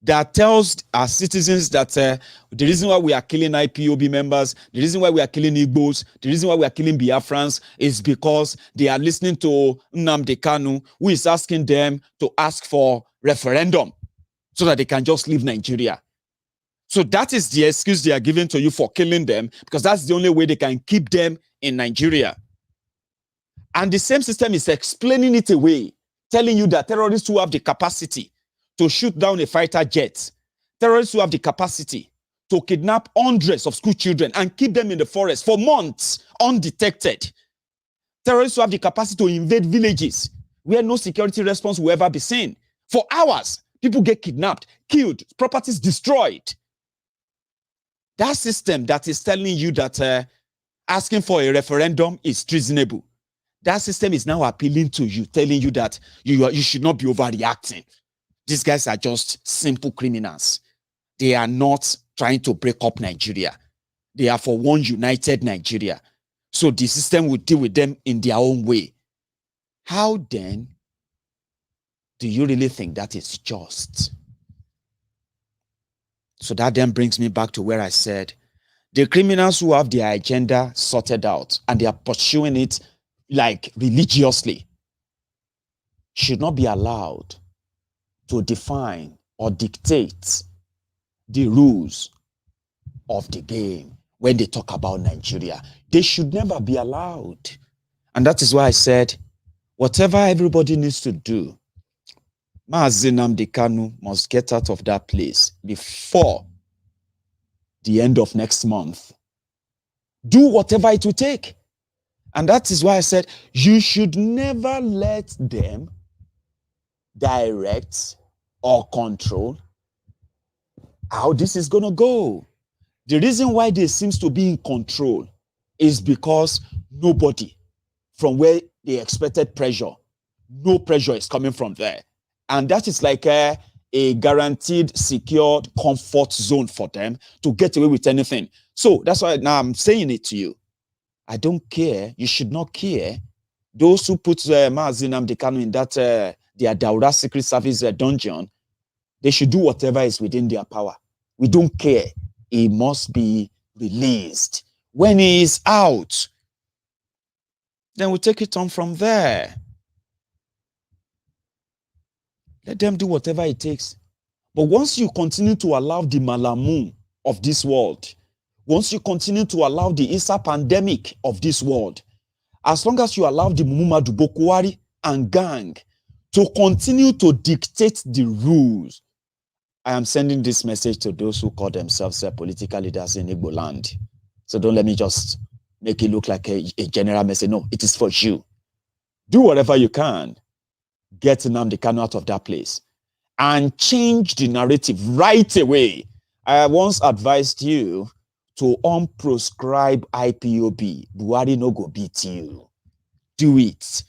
that tells our citizens that the reason why we are killing IPOB members, the reason why we are killing Igbos, the reason why we are killing Biafrans is because they are listening to Nnamdi Kanu, who is asking them to ask for referendum so that they can just leave Nigeria. So that is the excuse they are giving to you for killing them, because that's the only way they can keep them in Nigeria. And the same system is explaining it away, telling you that terrorists who have the capacity to shoot down a fighter jet, terrorists who have the capacity to kidnap hundreds of school children and keep them in the forest for months undetected. Terrorists who have the capacity to invade villages where no security response will ever be seen. For hours, people get kidnapped, killed, properties destroyed. That system that is telling you that asking for a referendum is treasonable, that system is now appealing to you, telling you that you should not be overreacting. These guys are just simple criminals. They are not trying to break up Nigeria. They are for one united Nigeria. So the system will deal with them in their own way. How then do you really think that is just? So that then brings me back to where I said, the criminals who have their agenda sorted out and they are pursuing it like religiously should not be allowed to define or dictate the rules of the game when they talk about Nigeria. They should never be allowed. And that is why I said, whatever everybody needs to do, Mazi Nnamdi Kanu must get out of that place before the end of next month. Do whatever it will take. And that is why I said, you should never let them direct or control how this is going to go. The reason why they seems to be in control is because nobody from where they expected pressure, no pressure is coming from there. And that is like a guaranteed, secured comfort zone for them to get away with anything. So that's why now I'm saying it to you. I don't care. You should not care. Those who put Mazi Nnamdi Kanu in that their Daura Secret Service dungeon, they should do whatever is within their power. We don't care. He must be released. When he is out, then we'll take it on from there. Let them do whatever it takes. But once you continue to allow the Malamu of this world, once you continue to allow the Isa pandemic of this world, as long as you allow the Mumadu Bokwari and gang to continue to dictate the rules, I am sending this message to those who call themselves political leaders in Igbo land. So don't let me just make it look like a general message. No, it is for you. Do whatever you can. Get Nnamdi Kanu out of that place and change the narrative right away. I once advised you to unprescribe IPOB. Buhari no go beat you. Do it.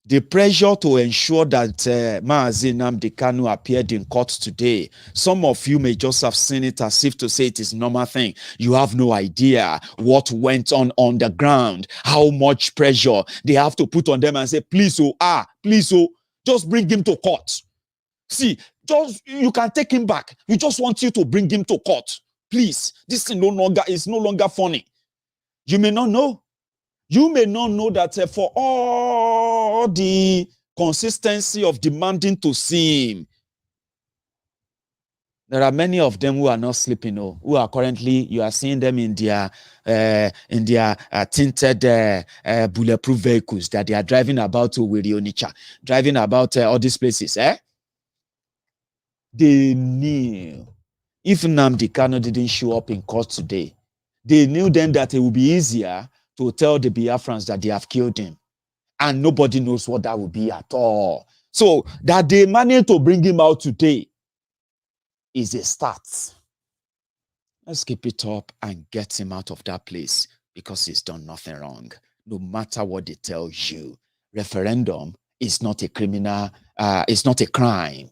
The pressure to ensure that Mazi Nnamdi Kanu appeared in court today, some of you may just have seen it as if to say it is a normal thing. You have no idea what went on the ground, how much pressure they have to put on them and say, please, just bring him to court. See, you can take him back. We just want you to bring him to court. Please, this is no longer funny. You may not know. You may not know that for all the consistency of demanding to see him, there are many of them who are not sleeping, who are currently, you are seeing them in their tinted bulletproof vehicles that they are driving about to Onitsha, driving about all these places. They knew if Nnamdi Kanu didn't show up in court today, they knew then that it would be easier to tell the Biafrans that they have killed him. And nobody knows what that would be at all. So that they managed to bring him out today is a start. Let's keep it up and get him out of that place because he's done nothing wrong. No matter what they tell you, referendum is not a criminal, it's not a crime.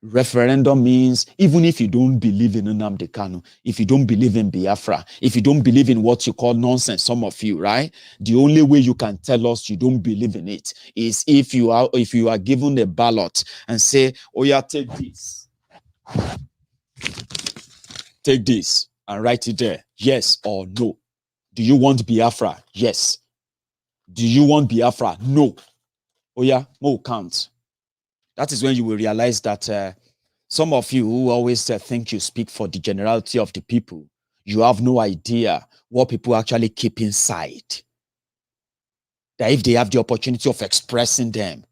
Referendum means even if you don't believe in Nnamdi Kanu, if you don't believe in Biafra, if you don't believe in what you call nonsense, some of you, right? The only way you can tell us you don't believe in it is if you are given a ballot and say, oh yeah, take this. Take this and write it there. Yes or no. Do you want Biafra? Yes. Do you want Biafra? No. Oh yeah, no count. That is when you will realize that some of you who always think you speak for the generality of the people, you have no idea what people actually keep inside. That if they have the opportunity of expressing them,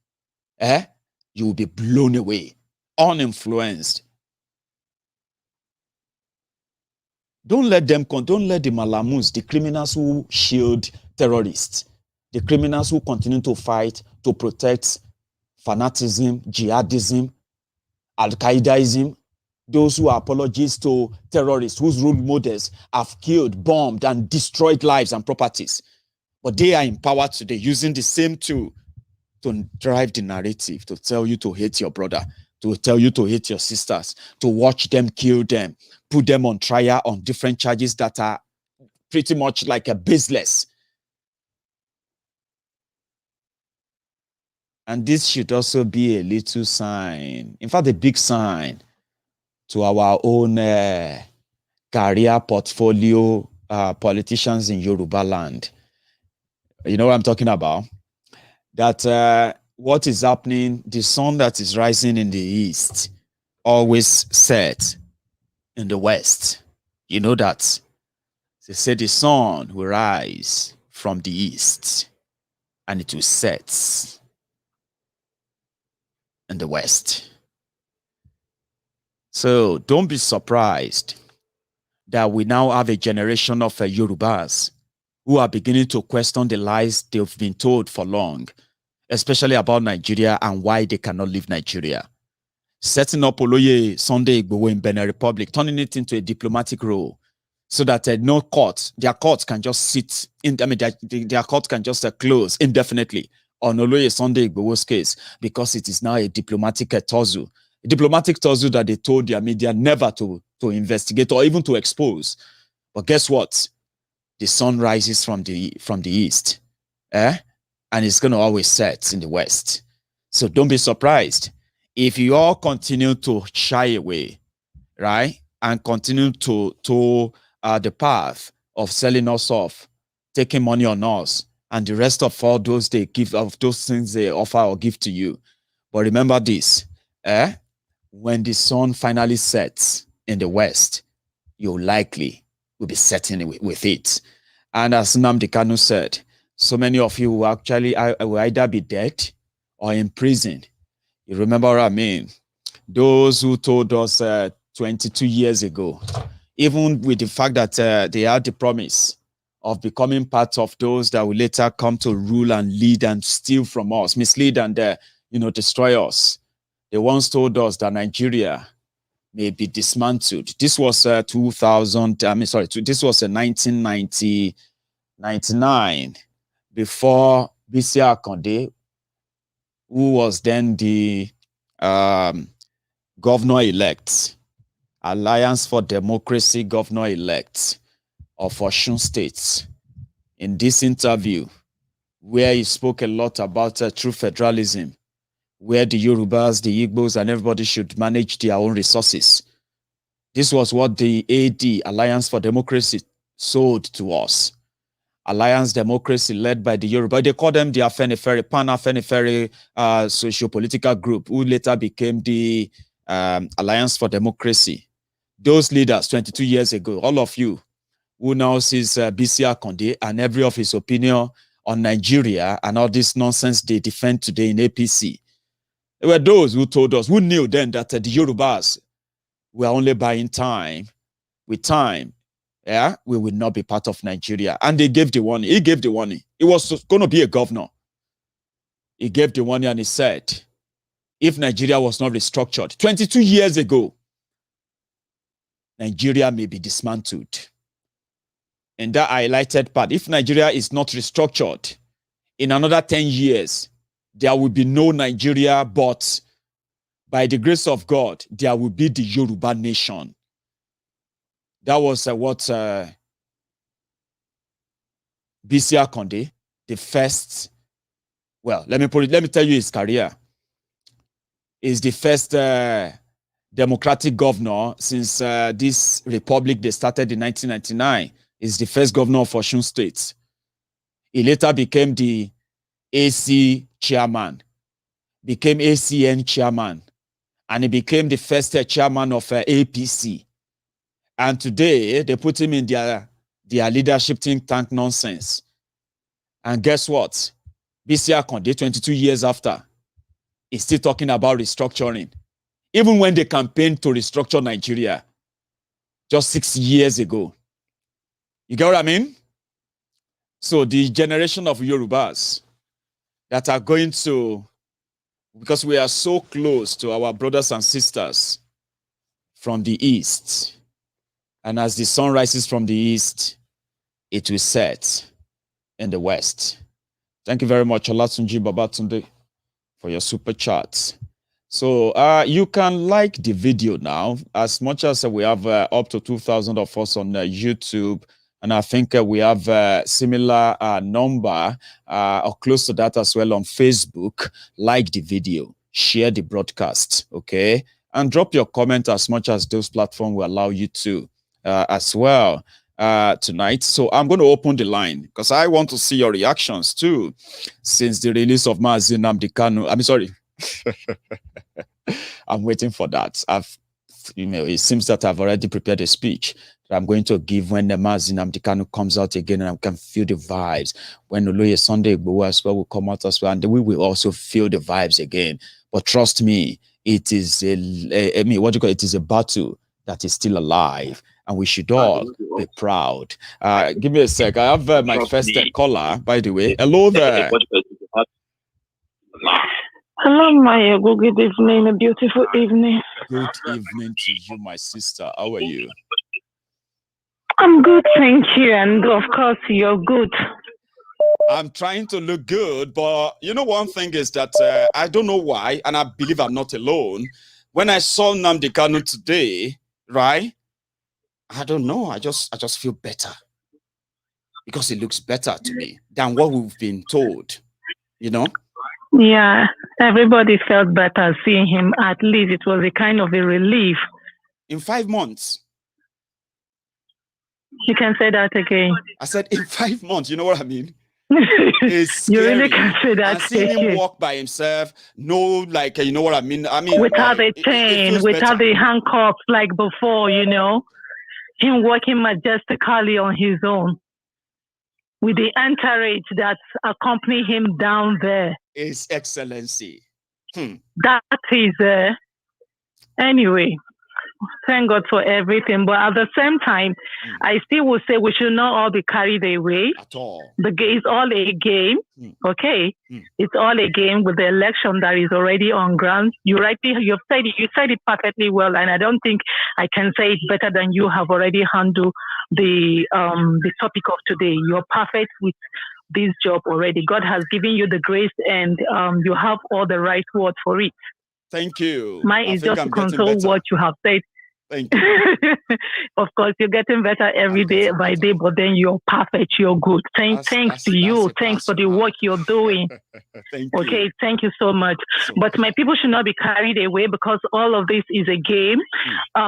you will be blown away, uninfluenced. Don't let the Malamus, the criminals who shield terrorists, the criminals who continue to fight to protect fanaticism, jihadism, Al-Qaedaism, those who are apologists to terrorists, whose role models have killed, bombed, and destroyed lives and properties. But they are in power today, using the same tool to drive the narrative, to tell you to hate your brother, to tell you to hate your sisters, to watch them kill them, put them on trial on different charges that are pretty much like a baseless. And this should also be a little sign, in fact, a big sign to our own career portfolio politicians in Yoruba land. You know what I'm talking about? That what is happening, the sun that is rising in the east always sets in the west. You know that. They say the sun will rise from the east and it will set in the west. So don't be surprised that we now have a generation of Yorubas who are beginning to question the lies they've been told for long, especially about Nigeria and why they cannot leave Nigeria. Setting up Oloye Sunday Igboho in Benin Republic, turning it into a diplomatic role so that no court, their courts can just sit in, their court can just close indefinitely on Oloye Sunday Igboho's case because it is now a diplomatic tussle. A diplomatic tussle that they told their media never to investigate or even to expose. But guess what? The sun rises from the east, and it's going to always set in the west. So don't be surprised if you all continue to shy away, right, and continue to the path of selling us off, taking money on us, and the rest of all those they give of those things they offer or give to you. But remember this, when the sun finally sets in the west, you likely will be setting with it. And as Nnamdi Kanu said, so many of you will actually will either be dead or in prison. You remember what I mean? Those who told us 22 years ago, even with the fact that they had the promise of becoming part of those that will later come to rule and lead and steal from us, mislead and destroy us. They once told us that Nigeria may be dismantled. This was 1999, before Bisi Akande, who was then the governor-elect, Alliance for Democracy governor-elect of Osun State, in this interview, where he spoke a lot about true federalism, where the Yorubas, the Igbos, and everybody should manage their own resources. This was what the AD, Alliance for Democracy, sold to us. Alliance Democracy led by the Yoruba. They call them the Afenifere, Pan-Afenifere socio-political group, who later became the Alliance for Democracy. Those leaders 22 years ago, all of you who now sees Bisi Akande and every of his opinion on Nigeria and all this nonsense they defend today in APC. There were those who told us, who knew then that the Yorubas were only buying time. With time, we will not be part of Nigeria. And they gave the warning. He gave the warning. He was going to be a governor. He gave the warning and he said, if Nigeria was not restructured 22 years ago, Nigeria may be dismantled. And that highlighted part, if Nigeria is not restructured, in another 10 years, there will be no Nigeria, but by the grace of God, there will be the Yoruba nation. That was what Bisi Akande, the first, well, let me tell you his career, is the first democratic governor since this republic they started in 1999. Is the first governor of Osun State. He later became the AC chairman, became ACN chairman, and he became the first chairman of APC. And today, they put him in their leadership think tank nonsense. And guess what? Bisi Akande, 22 years after, is still talking about restructuring. Even when they campaigned to restructure Nigeria just 6 years ago, You get what I mean? So the generation of Yorubas that are going to, because we are so close to our brothers and sisters from the east, and as the sun rises from the east, it will set in the west. Thank you very much, Olatunji Babatunde, for your super chats. So you can like the video now, as much as we have up to 2,000 of us on YouTube, and I think we have a similar number or close to that as well on Facebook. Like the video, share the broadcast, okay? And drop your comment as much as those platforms will allow you to as well tonight. So I'm going to open the line because I want to see your reactions too since the release of Mazi Nnamdi Kanu. I'm sorry. I'm waiting for that. It seems that I've already prepared a speech that I'm going to give when the Mazi Nnamdi Kanu comes out again, and I can feel the vibes. When Oloye Sunday Igboho as well will come out as well, and we will also feel the vibes again. But trust me, it is it is a battle that is still alive, and we should all be proud. Give me a sec. I have my first caller, by the way. Hello there. Hello, Maya. Good evening. A beautiful evening. Good evening to you, my sister. How are you? I'm good, thank you. And of course, you're good. I'm trying to look good, but you know, one thing is that I don't know why, and I believe I'm not alone. When I saw Nnamdi Kanu today, right? I don't know. I just feel better because it looks better to me than what we've been told. You know. Yeah, everybody felt better seeing him. At least it was a kind of a relief. In 5 months. You can say that again. I said in 5 months. You know what I mean? It's scary. You really can say that. And seeing him walk by himself, no, like, you know what I mean? I mean, without a chain, without the handcuffs like before, you know, him walking majestically on his own, with the entourage that accompany him down there. His Excellency. That is, anyway. Thank God for everything. But at the same time, I still will say we should not all be carried away. At all. It's all a game. Okay. It's all a game with the election that is already on ground. You said it perfectly well, and I don't think I can say it better than you have already handled the topic of today. You're perfect with this job already. God has given you the grace, and you have all the right word for it. Thank you. Mine is just to console what you have said. Thank you. Of course, you're getting better every day by day, but then you're perfect. You're good. Thanks to you. Thanks for the work you're doing. Thank you. Okay, thank you so much. But my people should not be carried away because all of this is a game.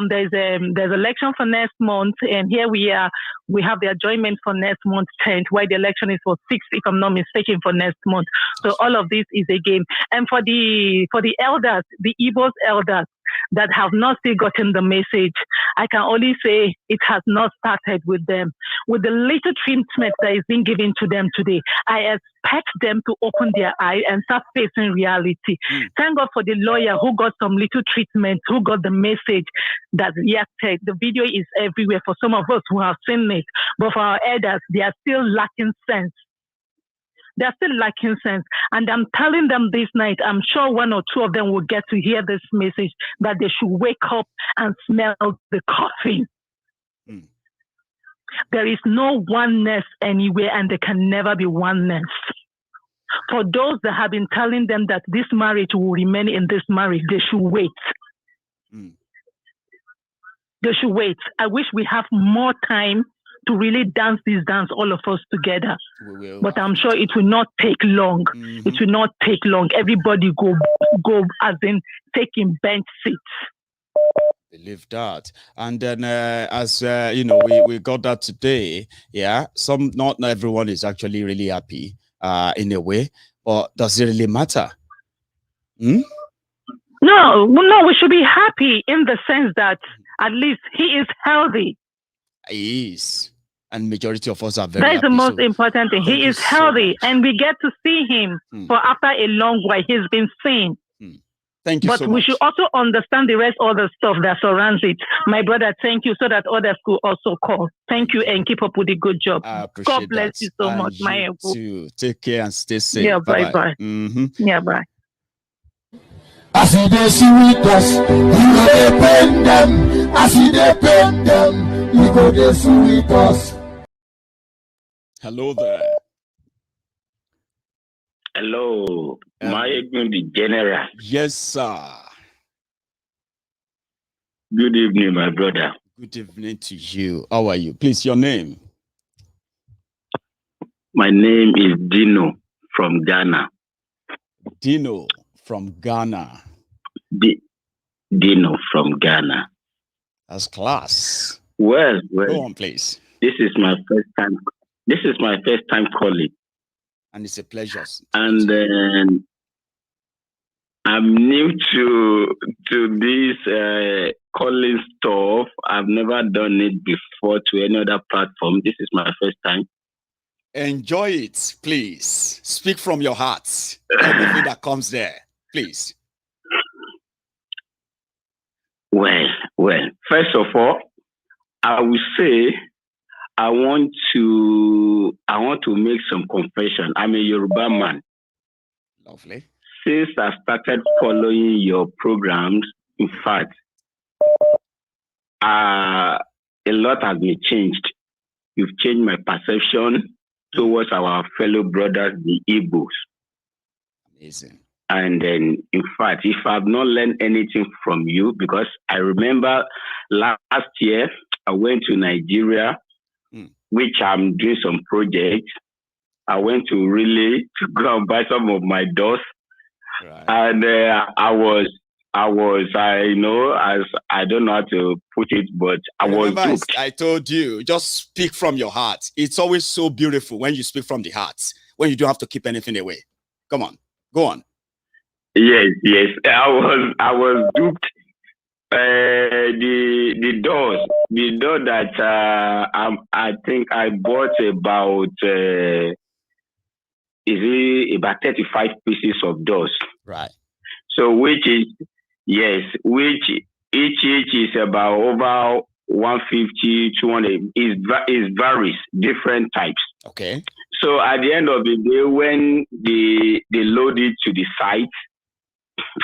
There's election for next month, and here we are. We have the adjournment for next month 10th, while the election is for 6th, if I'm not mistaken, for next month. So all of this is a game. And for the elders, the Igbo's elders that have not still gotten the message, I can only say it has not started with them. With the little treatment that is being given to them today, I expect them to open their eye and start facing reality. Thank God for the lawyer who got some little treatment, who got the message that reacted. The video is everywhere for some of us who have seen it. But for our elders, they are still lacking sense. They're still lacking sense. And I'm telling them this night, I'm sure one or two of them will get to hear this message that they should wake up and smell the coffin. There is no oneness anywhere, and there can never be oneness. For those that have been telling them that this marriage will remain in this marriage, they should wait. They should wait. I wish we have more time to really dance this dance, all of us together. But I'm sure it will not take long. It will not take long. Everybody go as in taking bench seats. Believe that. And then as you know, we got that today. Yeah, not everyone is actually really happy in a way, but does it really matter? No, we should be happy in the sense that at least he is healthy. He is. And majority of us are very That is happy, the most so important thing. He is healthy, and we get to see him for after a long while. He's been seen. Thank you but so we much. should also understand the rest of the stuff that surrounds it. My brother, thank you, so that others could also call. Thank you, and keep up with the good job. I appreciate God bless that. you so much, you Maiyegun. too. Take care and stay safe. Yeah, Bye-bye. bye. Yeah, bye. As they see with us, you go dey pain them. As they pain them, you go dey see with us. Hello there. Hello, Maiyegun General. Yes, sir. Good evening, my brother. Good evening to you. How are you? Please, your name. My name is Dino from Ghana. Dino from Ghana. Dino from Ghana. That's class. Well. Go on, please. This is my first time. This is my first time calling. And it's a pleasure. And then I'm new to this calling stuff. I've never done it before to any other platform. This is my first time. Enjoy it, please. Speak from your heart. Everything that comes there, please. Well. First of all, I will say I want to make some confession. I'm a Yoruba man. Lovely. Since I started following your programs, in fact, a lot has been changed. You've changed my perception towards our fellow brothers, the Igbos. Amazing. And then, in fact, if I've not learned anything from you, because I remember last year I went to Nigeria, which I'm doing some projects. I went to go and buy some of my doors. Right. And I don't know how to put it, but I was duped. I told you, just speak from your heart. It's always so beautiful when you speak from the heart, when you don't have to keep anything away. Come on, go on. Yes. I was duped. The door that I think I bought about about 35 pieces of doors. Right. So which each is about over 150, 200. It varies, different types. Okay. So at the end of the day, when they load it to the site,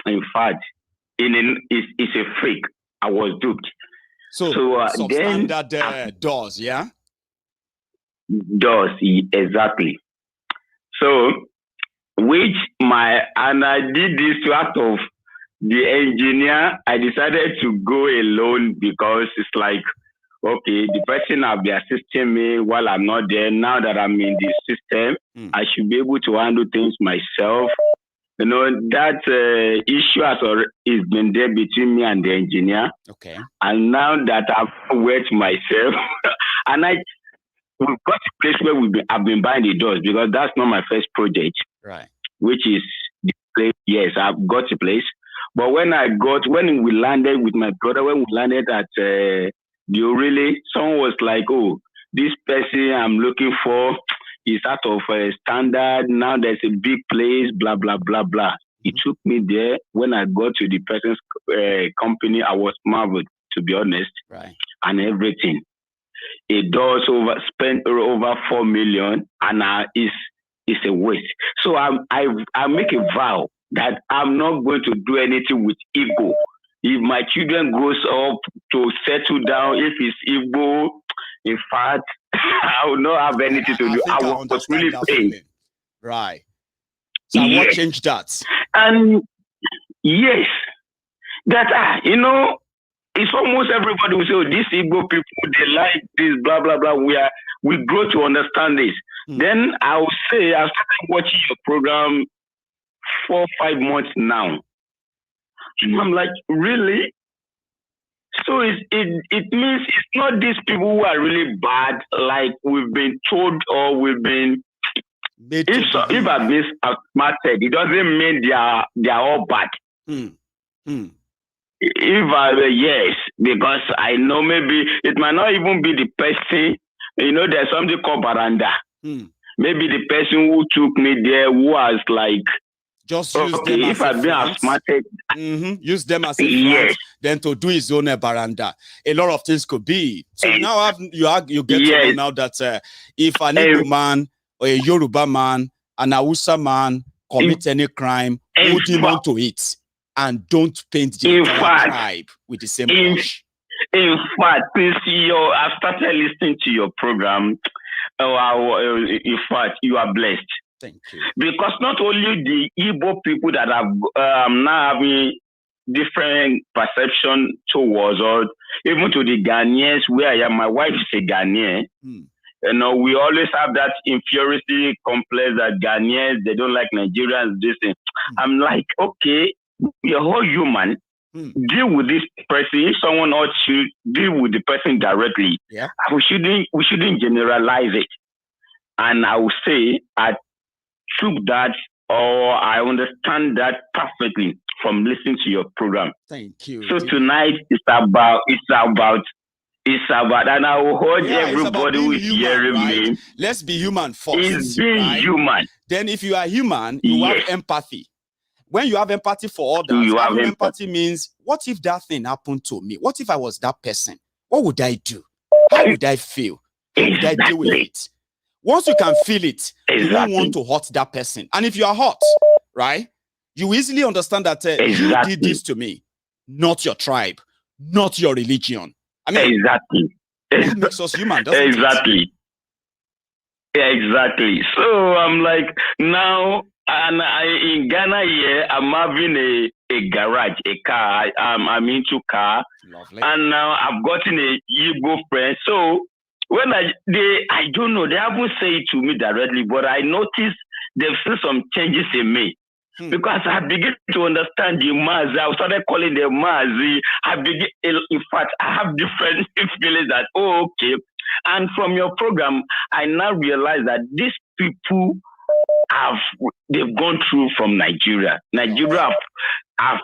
in fact, it's a freak. I was duped. So some then standard doors, yeah? Doors, exactly. So, I did this out of the engineer. I decided to go alone because it's like, okay, the person will be assisting me while I'm not there. Now that I'm in the system, I should be able to handle things myself. You know, that issue is been there between me and the engineer. Okay. And now that I've worked myself, and we've got a place where I've been buying the doors, because that's not my first project. Right. Which is the place. Yes, I've got a place. But when we landed with my brother, when we landed at someone was like, oh, this person I'm looking for is out of standard. Now there's a big place, blah, blah, blah, blah. He took me there. When I got to the person's company, I was marveled, to be honest. Right. And everything. It does spend over 4 million, and it's a waste. So I make a vow that I'm not going to do anything with Igbo. If my children grows up to settle down, if it's Igbo, in fact, I will not have anything to do. I was really paying. Right. So what changed that? And yes, that it's almost everybody will say, oh, these Igbo people, they like this, blah, blah, blah. We grow to understand this. Then I will say, I've started watching your program 4 or 5 months now. And I'm like, really? So it means it's not these people who are really bad, like we've been told, or we've been. If I've been outsmarted, it doesn't mean they are all bad. Yes, because I know maybe it might not even be the person. There's something called baranda. Maybe the person who took me there was like Just use them as a front. Use them as a front, then to do his own baranda. A lot of things could be. So now you get to know now that if an Igbo man or a Yoruba man, an Hausa man commit any crime, hold him on to it, and don't paint the entire tribe with the same brush. In fact, since I started listening to your program, in fact, you are blessed. Thank you. Because not only the Igbo people that have now having different perception towards, or even to the Ghanaians, where my wife is a Ghanaian, you know, we always have that inferiority complex that Ghanaians, they don't like Nigerians, this thing. I'm like, okay, we're all human. Deal with this person. If someone else should deal with the person directly, we shouldn't generalize it. And I would say I took that, or I understand that perfectly from listening to your program. Thank you. So tonight it's about, and I will hold everybody who is hearing me. Let's be human first. It's being human. Then if you are human, you have empathy. When you have empathy for others, having empathy means, what if that thing happened to me? What if I was that person? What would I do? How would I feel? How would I deal with it? Once you can feel it, you don't want to hurt that person. And if you are hurt, right, you easily understand that you did this to me, not your tribe, not your religion. I mean, that makes us human, doesn't it? Exactly. So I'm like, now, and in Ghana here, I'm having a garage, a car. I'm into car. Lovely. And now I've gotten a Igbo friend. So when I don't know, they haven't said it to me directly, but I noticed they've seen some changes in me. Because I begin to understand the Mazi. I started calling them Mazi. In fact, I have different feelings that, okay. And from your program, I now realize that these people they've gone through from Nigeria. Nigeria have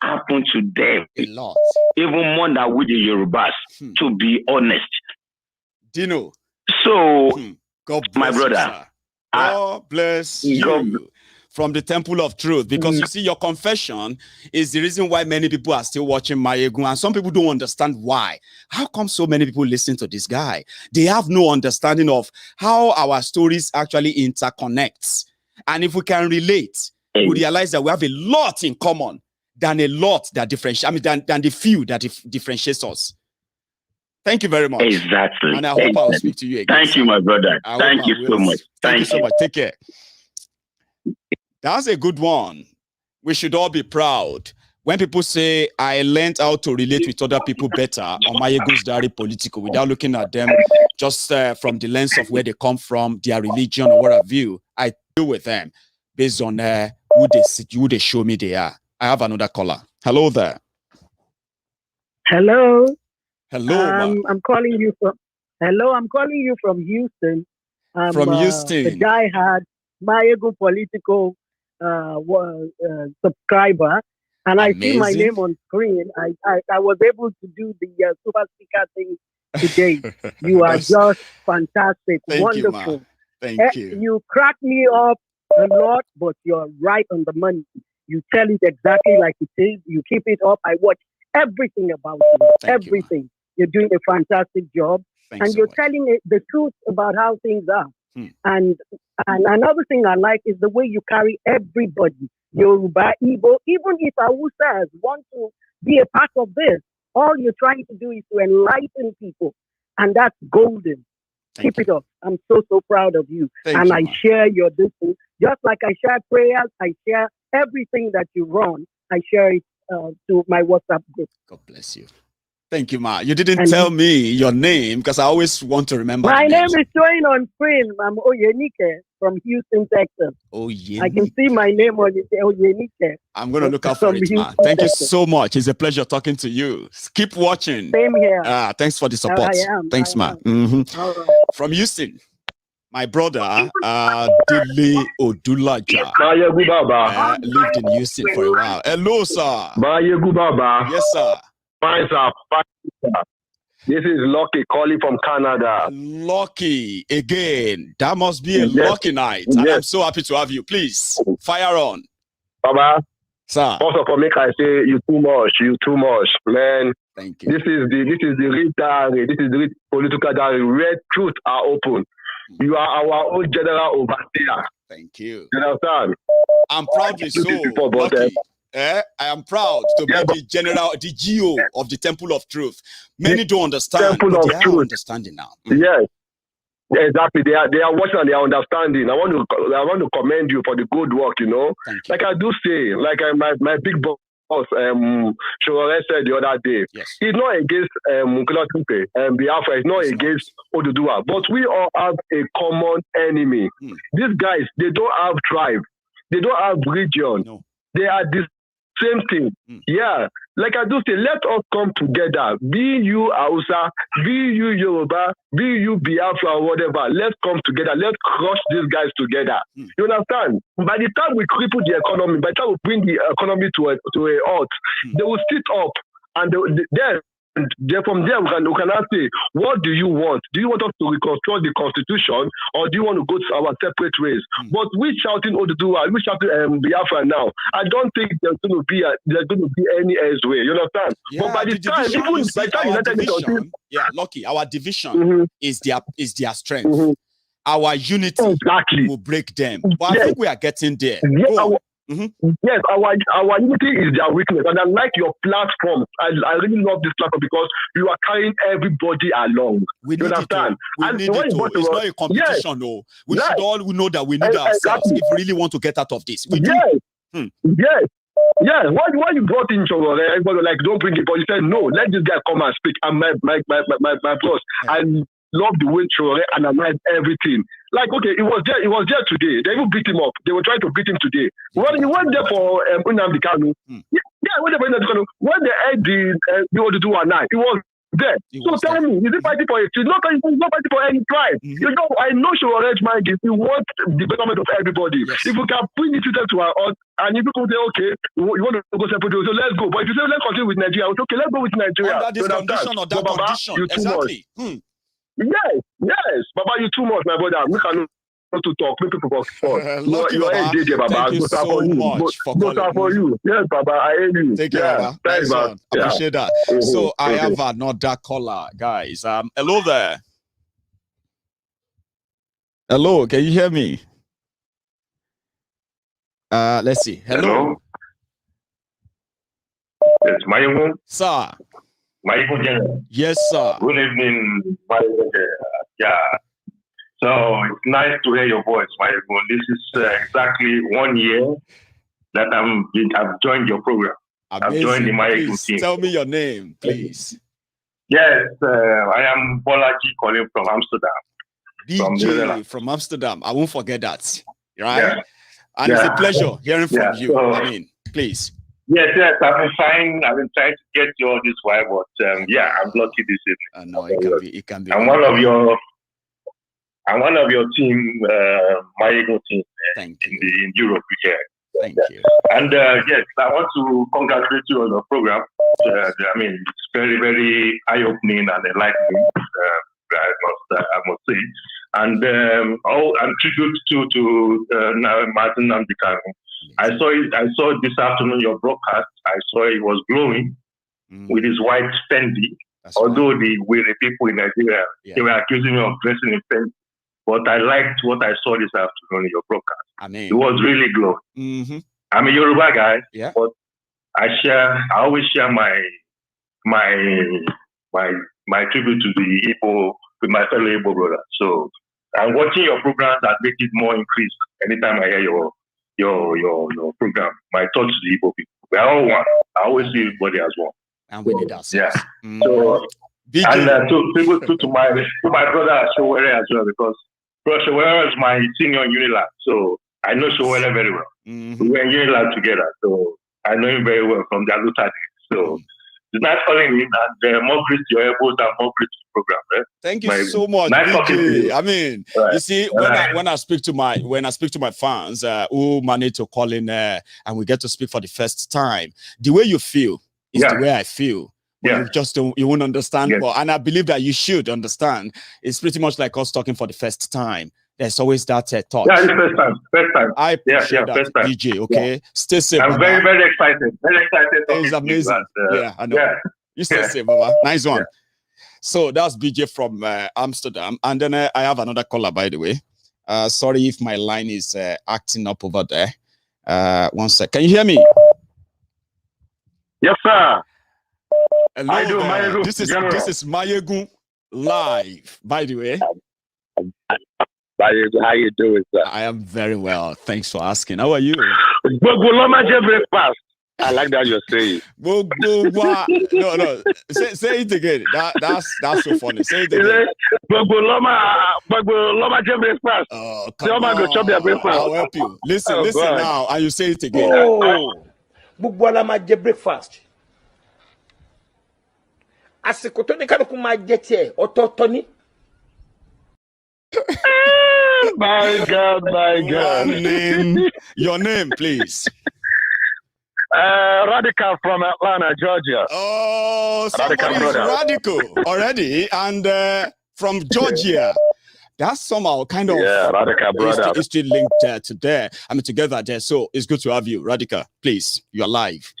happened to them a lot, even more than with the Yorubas, to be honest. Dino. So, God bless my brother, you, God bless you. From the temple of truth, because you see, your confession is the reason why many people are still watching Maiyegun, and some people don't understand why. How come so many people listen to this guy? They have no understanding of how our stories actually interconnect. And if we can relate, we realize that we have a lot in common than a lot that differentiates. I mean, than the few that differentiates us. Thank you very much. Exactly. And I hope I'll speak to you again. Thank you, my brother. Thank you so much. Thank you so much. Take care. That's a good one. We should all be proud. When people say, I learned how to relate with other people better on Maiyegun's Diary Politico without looking at them just from the lens of where they come from, their religion or what have you, I deal with them based on who they show me they are. I have another caller. Hello there. Hello. Hello. I'm calling you from. Hello, I'm calling you from Houston. From Houston. The guy had Maiyegun Politico subscriber, and I see my name on screen. I was able to do the super speaker thing today. You are just fantastic, wonderful. Thank you. You crack me up a lot, but you're right on the money. You tell it exactly like it is. You keep it up. I watch everything about you. Everything. You're doing a fantastic job. And you're telling it the truth about how things are. And another thing I like is the way you carry everybody. Yoruba, Igbo, even if Hausas want to be a part of this, all you're trying to do is to enlighten people. And that's golden. Keep it up. I'm so proud of you. I share your distance. Just like I share prayers, I share everything that you run. I share it to my WhatsApp group. God bless you. Thank you, Ma. You didn't tell me your name because I always want to remember. My name is showing on screen. I'm Oyenike from Houston, Texas. Oyenike. I can see my name on it. Oyenike. I'm going to look out for it, Ma. Thank you so much. It's a pleasure talking to you. Keep watching. Same here. Thanks for the support. Thanks, Ma. Right. From Houston, my brother, Dili Odulaja, lived in Houston for a while. Hello, sir. Yes, sir. Fine, sir. This is Lucky calling from Canada. Lucky again. That must be a lucky night. And I'm so happy to have you. Please fire on. Baba. Sir. First of all, make I say you too much, man. Thank you. This is the real diary. This is the real political diary where truth are open. You are our own general overseer. Thank you. You understand? I'm proudly so lucky. I am proud to be the general, the GO of the Temple of Truth. Many don't understand, but they are understanding now. Yes. Exactly. They are watching and they are understanding. I want to commend you for the good work, you know. Like I do say, like my big boss Showore said the other day, he's not against Biafra, he's not against Oduduwa, but we all have a common enemy. These guys, they don't have tribe, they don't have region, they are the same thing. Yeah, like I do say, let us come together. Be you Hausa, be you Yoruba, be you Biafra, or whatever. Let's come together. Let's crush these guys together. You understand? By the time we cripple the economy, by the time we bring the economy to a halt, they will sit up and from there we can ask, say, what do you want? Do you want us to reconstruct the constitution, or do you want to go to our separate ways? But we shouting Oduduwa, we shouting Biafra now. I don't think there's going to be any else way. You understand? Yeah, but by the time, even by the time United Nations, Lucky, our division is their strength. Our unity will break them. But I think we are getting there. Yes, our unity is their weakness, and I like your platform. I really love this platform because you are carrying everybody along. We need it. It's not a competition, no. We should all know that we need ourselves if we really want to get out of this. We do. Yes. Yeah, why you brought in Showore? Everybody like, don't bring it, but you said no, let this guy come and speak. And my boss, I love the way Showore analyzed everything. Like, okay, it was there today. They even beat him up. They were trying to beat him today. When he went there for Nnamdi Kanu, when they had the Oduduwa night, it was there. Tell me, is he fighting for it? He's not fighting for any tribe. You know, I know Showore's mind is he wants the betterment of everybody. If we can bring it to our own, and if people say, okay, you want to go separate, so let's go. But if you say, let's continue with Nigeria, okay, let's go with Nigeria. Under this condition or that condition. Exactly. Yes, Baba, you too much, my brother. We cannot to talk. Make people talk. Lucky, Baba. Thank you so much for calling. For you. Yes, Baba, I hear you. Take care, Baba. Thanks, man. Appreciate that. So I have another caller, guys. Hello there. Hello, can you hear me? Let's see. Hello. Yes, Maiyegun. Sir. Maiyegun General. Yes, sir. Good evening, Maiyegun General. Yeah. So it's nice to hear your voice, Maiyegun. This is exactly 1 year that I've joined your program. Amazing. I've joined the Maiyegun team. Tell me your name, please. Yes, I am Bolaji calling from Amsterdam. From Amsterdam. I won't forget that. Right? Yeah. And it's a pleasure hearing from you. So, I mean, please. Yes, I've been trying to get you all this while, but I'm lucky this evening. No, it can be. I'm one of your team, Maiyegun team in Europe here. Thank you. And yes, I want to congratulate you on your program. I mean, it's very, very eye-opening and enlightening. I must say. And tribute to Mazi Nnamdi Kanu. I saw this afternoon your broadcast. I saw it was glowing with his white Fendi. Although the people in Nigeria they were accusing me of dressing in Fendi, but I liked what I saw this afternoon in your broadcast. I mean, it was really glowing. I'm a Yoruba guy, but I always share my tribute to the Igbo with my fellow Igbo brother. So I'm watching your program that makes it more increased anytime I hear your program. My thoughts to the Igbo people. We are all one. I always see everybody as one. And we need ourselves. Yeah. So to my brother Showore as well, because Showore is my senior in Unilab, so I know Showore very well. We were in Unilab together, so I know him very well from the Aluta days. So it's nice calling him, and more great to your elbows and more great to the program. Right? Thank you so much. Nice talking to you. I mean, you see, when I speak to my fans who manage to call in and we get to speak for the first time, the way you feel is the way I feel. You just you won't understand. And I believe that you should understand. It's pretty much like us talking for the first time. there's always that thought. Yeah, it's first time. First time. I appreciate that, first time. DJ. Okay, stay safe. I'm very, very excited. Very excited. It's amazing. Yeah, I know. Yeah. You stay safe, Baba. Nice one. Yeah. So that's BJ from Amsterdam, and then I have another caller, by the way. Sorry if my line is acting up over there. 1 sec. Can you hear me? Yes, sir. Hello, Maiyegun. This is Maiyegun live, by the way. How you doing, sir? I am very well. Thanks for asking. How are you? Breakfast. I like that you're saying. No. Say it again. That's so funny. Say it again. Breakfast. Oh, come on. Go chop their breakfast. I'll help you. Listen now, and you say it again. Oh, breakfast. Asikotoni kaluku ma jete ototoni. My God. Your name, please. Radical from Atlanta, Georgia. Oh, somebody is radical already, and from Georgia. That's somehow kind of Radical brother. It's still linked to there. I mean, together there. So it's good to have you, Radical. Please, you're live.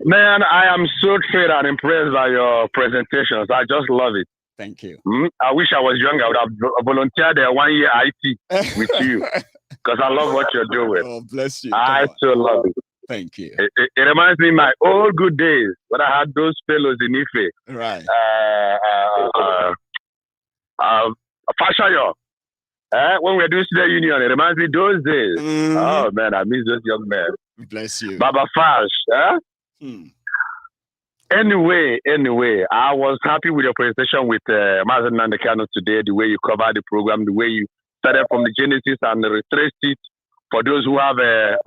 Man, I am so thrilled and impressed by your presentations. I just love it. Thank you. I wish I was younger. I would have volunteered 1 year IT with you because I love what you're doing. Oh, bless you. I so love it. Thank you. It reminds me of my old good days when I had those fellows in Ife. Right. Fashayo. When we were doing student union, it reminds me of those days. Oh, man, I miss those young men. Bless you. Baba Fash. Anyway, I was happy with your presentation with Mazi Nnamdi Kanu today, the way you covered the program, the way you started from the genesis and retraced it for those who have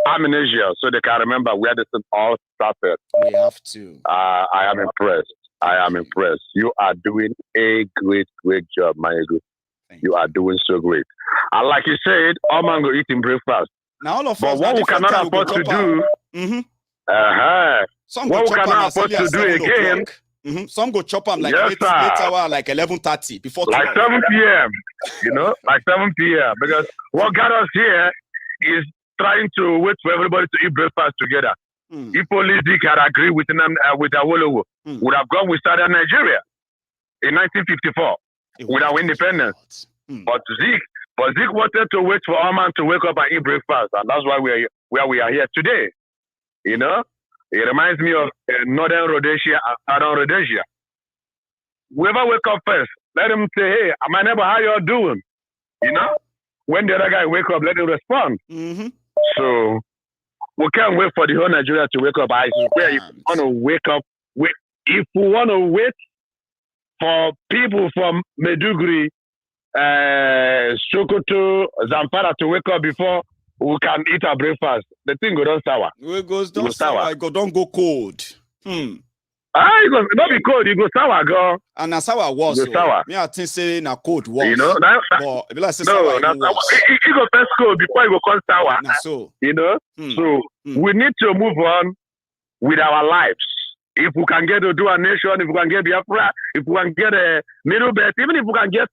amnesia so they can remember where this all started. We have to. I am impressed. You are doing a great job, Maiyegun. You are doing so great. And like you said, all man go eating breakfast. Now all of but us, what we cannot afford to do, what we cannot afford to do again. Some go chop them like late hour, like 11:30 before like 7 p.m. Like 7 p.m. Because what got us here is trying to wait for everybody to eat breakfast together. If only Sigh had agreed with Awolowo, would have gone with Southern Nigeria in 1954 with our independence. But Sigh wanted to wait for our man to wake up and eat breakfast, and that's why we are here today. It reminds me of Northern Rhodesia and Southern Rhodesia. Whoever wake up first, let him say, "Hey, my neighbor, how you all doing?" When the other guy wake up, let him respond. So we can't wait for the whole Nigeria to wake up. I swear, if we want to wake up, if we want to wait for people from Maiduguri, Sokoto, Zamfara to wake up before we can eat our breakfast, the thing go down sour. It goes down sour. Don't go cold. It goes not be cold. It goes sour, girl. And that's sour was. It goes sour. Me, I think saying a cold was. It goes first cold before it go come sour. So. So we need to move on with our lives. If we can get to do a nation, if we can get Biafra, if we can get a middle belt, even if we can get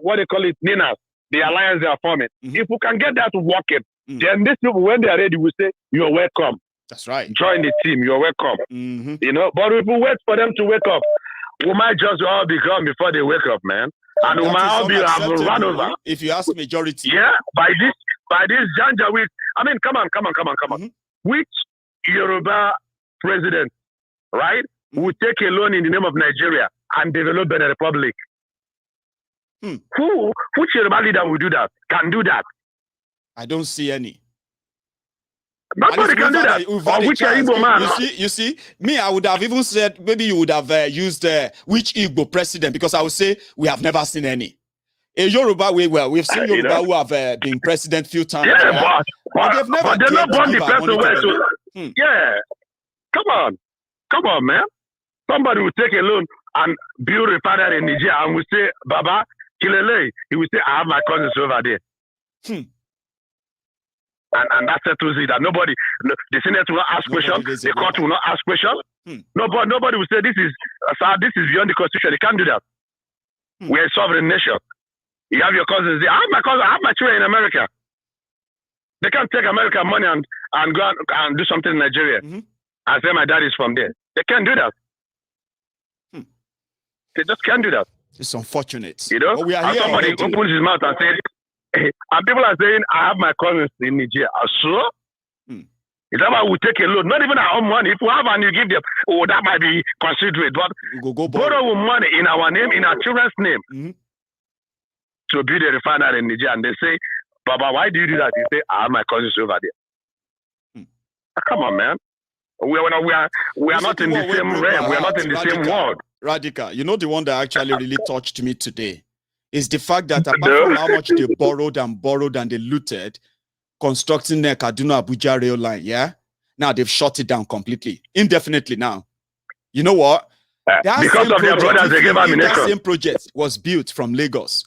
what they call it, Ninas, the alliance they are forming. If we can get that working, then these people, when they are ready, will say, "You're welcome." That's right. Join the team. You're welcome. But if we wait for them to wake up, we might just all be gone before they wake up, man. And we might all be run over. If you ask majority. Yeah, by this Janja week. I mean, come on. Which Yoruba president, right, would take a loan in the name of Nigeria and develop Benin Republic? Which Yoruba leader will do that? Can do that? I don't see any. Nobody can do that. Or which Igbo man? You see, me, I would have even said maybe you would have used which Igbo president, because I would say we have never seen any. In Yoruba, we've seen Yoruba who have been president few times. Yeah, but they've never they're not born the person way. Yeah, come on, man. Somebody will take a loan and build a refinery in Nigeria and will say, "Baba, Kilele," he will say, "I have my cousins over there." And that settles it. That nobody, the Senate will not ask questions, the court will not ask questions. Nobody will say this is beyond the Constitution. They can't do that. We're a sovereign nation. You have your cousins there. I have my cousin. I have my children in America. They can't take American money and go and do something in Nigeria. And say my dad is from there. They can't do that. They just can't do that. It's unfortunate. You know? But we are here somebody already. opens his mouth and says, and people are saying, I have my cousins in Nigeria. So? It's about we take a loan, not even our own money. If we have and you give them, that might be considerate. But borrow money in our name, in our children's name, to build a refinery in Nigeria. And they say, Baba, why do you do that? You say, I have my cousins over there. Come on, man. We are not in the same realm. We are not in the same world. Radical, you know the one that actually really touched me today is the fact that apart from how much they borrowed and they looted, constructing the Kaduna Abuja rail line, now they've shut it down completely, indefinitely now. You know what? Because of their brothers, they gave ammunition. That same project was built from Lagos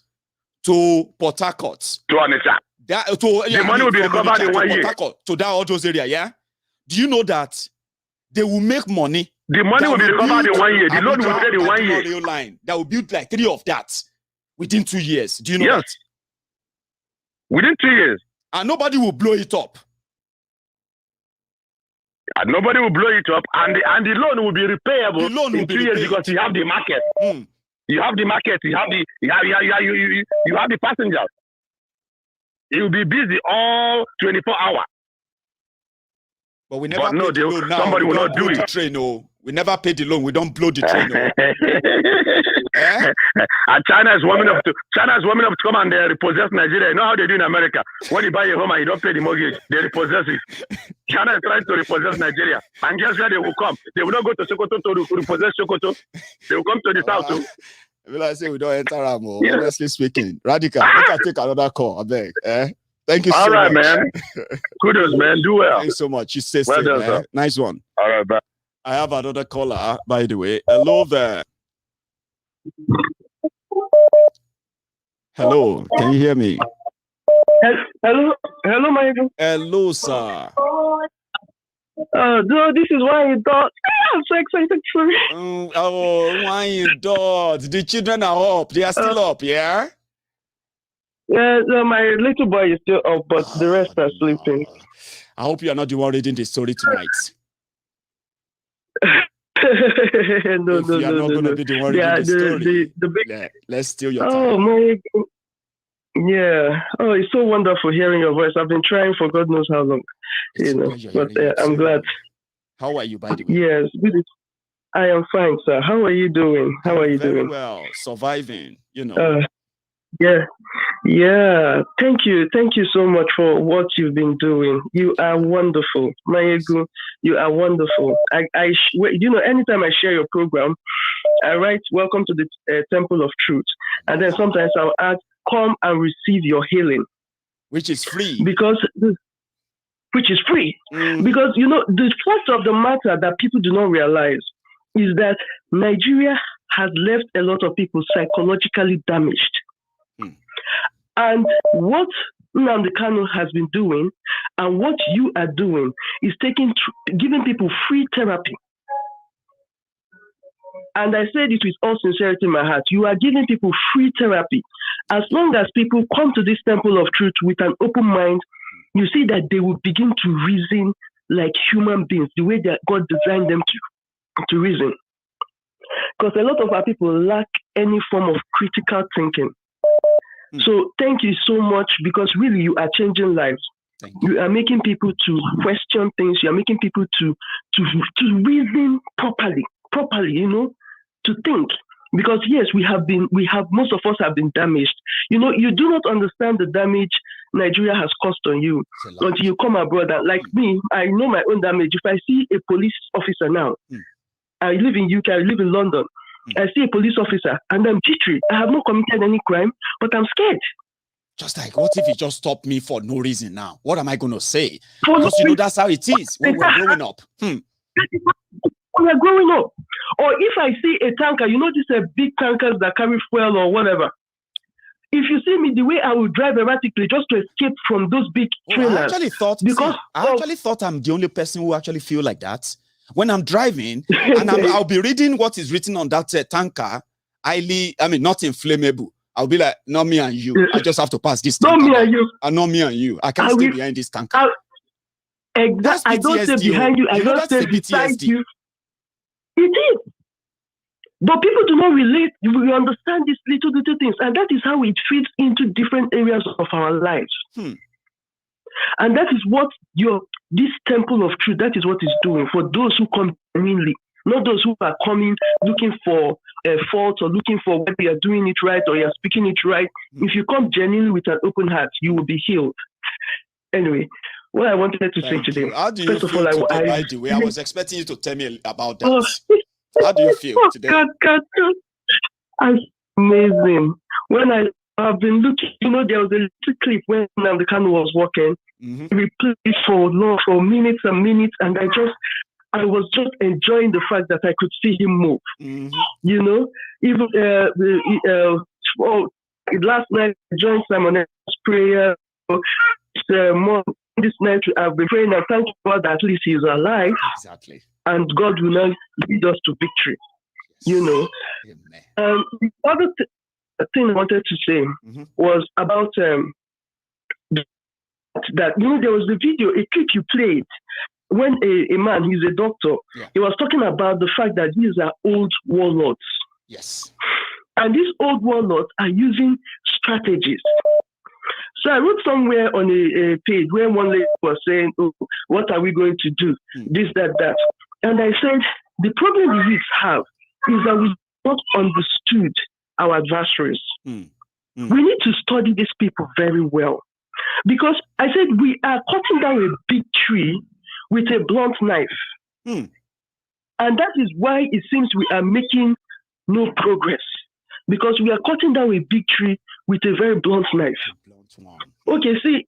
to Port Harcourt. To Onitsha. The money will be recovered in 1 year. To that all those areas, Do you know that they will make money? The money will be recovered in 1 year. The loan will be paid in 1 year. Rail line that will build like 3 of that within 2 years. Do you know that? Within 2 years. And nobody will blow it up. And nobody will blow it up, and the loan will be repayable in 2 years because you have the market. You have the market. You have the passengers. You will be busy all 24 hours. But we never pay the loan now. Somebody will not do it. We never pay the loan. We don't blow the train. And China is warming up to come and repossess Nigeria. You know how they do in America? When you buy a home and you don't pay the mortgage, they repossess it. China is trying to repossess Nigeria. And guess where they will come? They will not go to Sokoto to repossess Sokoto. They will come to the south too. Will I say we don't enter Ramo? Honestly speaking, Radical, we can take another call. I beg. Thank you so much. All right, man. Kudos, man. Do well. Thanks so much. You stay well safe, done, man. Nice one. All right, bye. I have another caller, by the way. Hello there. Hello, can you hear me? Hello, Maiyegun. Hello, sir. This is why you thought. I'm so excited for you. Why you thought? The children are up. They are still up, yeah? Yeah, no, my little boy is still up, but the rest are sleeping. I hope you are not the one reading the story tonight. No, you're not going to be the one reading the story. Let's steal your time. Oh, my. Yeah. Oh, it's so wonderful hearing your voice. I've been trying for God knows how long. But I'm glad. How are you, by the way? Yes, I am fine, sir. How are you doing? Very well. Surviving, Yeah. Thank you so much for what you've been doing. You are wonderful, Maiyegun. You are wonderful. Anytime I share your program, I write "Welcome to the Temple of Truth," and then sometimes I'll add, "Come and receive your healing," which is free. Because the fact of the matter that people do not realize is that Nigeria has left a lot of people psychologically damaged. And what Nnamdi Kanu has been doing and what you are doing is giving people free therapy. And I said it with all sincerity in my heart. You are giving people free therapy. As long as people come to this temple of truth with an open mind, you see that they will begin to reason like human beings, the way that God designed them to reason. Because a lot of our people lack any form of critical thinking. So thank you so much, because really you are changing lives. You are making people to question things. You are making people to reason properly, to think. Because yes, most of us have been damaged. You do not understand the damage Nigeria has caused on you until you come abroad. Like me, I know my own damage. If I see a police officer now, I live in UK, I live in London. I see a police officer and I'm jittery. I have not committed any crime, but I'm scared. Just like, what if he just stopped me for no reason now? What am I going to say? Because that's how it is when we're growing up. When we're growing up. Or if I see a tanker, these are big tankers that carry fuel or whatever. If you see me, the way I will drive erratically just to escape from those big trailers. I actually thought I'm the only person who actually feel like that. When I'm driving and I'll be reading what is written on that tanker, not inflammable. I'll be like, not me and you. I just have to pass this. Not me and you. Not me and you. I can't stay behind this tanker. Exactly. I don't stay behind you. I don't stay beside you. It is. But people do not relate. We understand these little things. And that is how it fits into different areas of our lives. And that is what this temple of truth, that is what it's doing for those who come genuinely, not those who are coming looking for faults or looking for whether you are doing it right or you are speaking it right. If you come genuinely with an open heart, you will be healed. Anyway, what I wanted to say today. How do you feel today, by the way? I was expecting you to tell me about that. How do you feel today? God. It's amazing. When I've been looking, there was a little clip when Nnamdi Kanu was walking. We played for minutes and minutes, and I was just enjoying the fact that I could see him move. Even last night I joined Simon's prayer. This night I've been praying and thank God that at least he's alive. Exactly. And God will now lead us to victory. The other thing I wanted to say was about that there was a video, a clip you played when a man, he's a doctor, he was talking about the fact that these are old warlords. Yes. And these old warlords are using strategies. So I wrote somewhere on a page where one lady was saying, "Oh, what are we going to do? This, that." And I said, the problem the youths have is that we not understood our adversaries. We need to study these people very well. Because I said we are cutting down a big tree with a blunt knife. And that is why it seems we are making no progress. Because we are cutting down a big tree with a very blunt knife. Okay, see,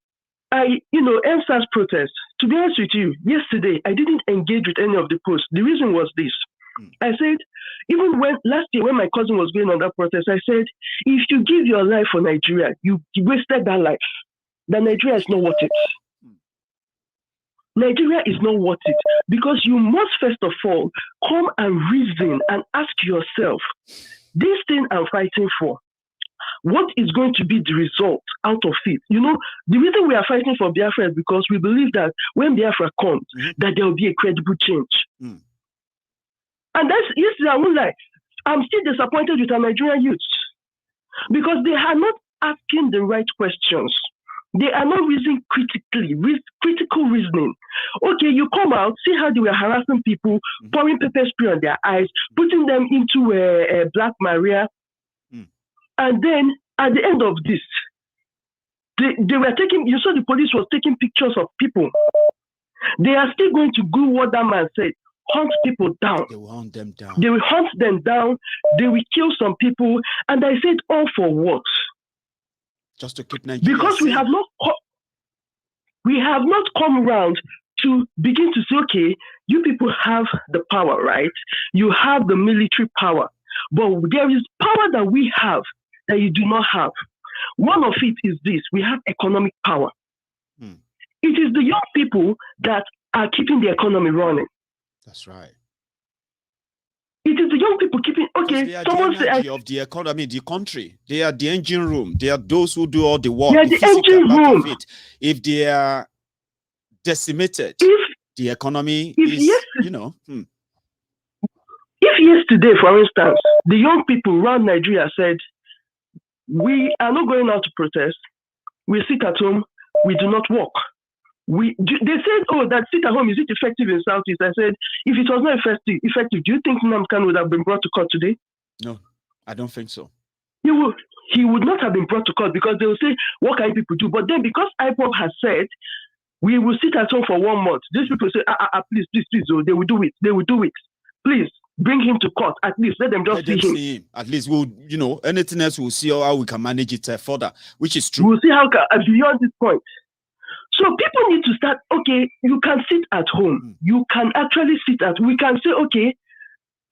EndSARS protest. To be honest with you, yesterday I didn't engage with any of the posts. The reason was this. I said, even last year when my cousin was going on that protest, I said, if you give your life for Nigeria, you wasted that life. That Nigeria is not worth it. Nigeria is not worth it because you must first of all come and reason and ask yourself, this thing I'm fighting for, what is going to be the result out of it? The reason we are fighting for Biafra is because we believe that when Biafra comes, that there will be a credible change. And that's yesterday I was like, I'm still disappointed with our Nigerian youths because they are not asking the right questions. They are not reasoning critically, critical reasoning. Okay, you come out, see how they were harassing people, pouring pepper spray on their eyes, putting them into a Black Maria. And then at the end of this, they were taking, you saw the police was taking pictures of people. They are still going to do what that man said, hunt people down. They will hunt them down. They will hunt them down. They will kill some people. And I said, all for what? Just to keep Nigeria because safe. we have not come around to begin to say, okay, you people have the power, right? You have the military power. But there is power that we have that you do not have. One of it is this. We have economic power. It is the young people that are keeping the economy running. That's right. It is the young people keeping, okay, they are the energy of the economy, the country. They are the engine room. They are those who do all the work. They are the engine room. Of it. If they are decimated, the economy is, If yesterday, for instance, the young people around Nigeria said, we are not going out to protest. We sit at home. We do not work. They said, that sit at home, is it effective in Southeast? I said, if it was not effective, do you think Nnamdi Kanu would have been brought to court today? No, I don't think so. He would not have been brought to court because they will say, what can people do? But then because IPOB has said, we will sit at home for 1 month, these people say, please, they will do it. They will do it. Please, bring him to court. At least let them just see him. At least we'll, anything else we'll see how we can manage it further, which is true. We'll see how beyond this point. So people need to start, okay, you can sit at home. You can actually we can say, okay,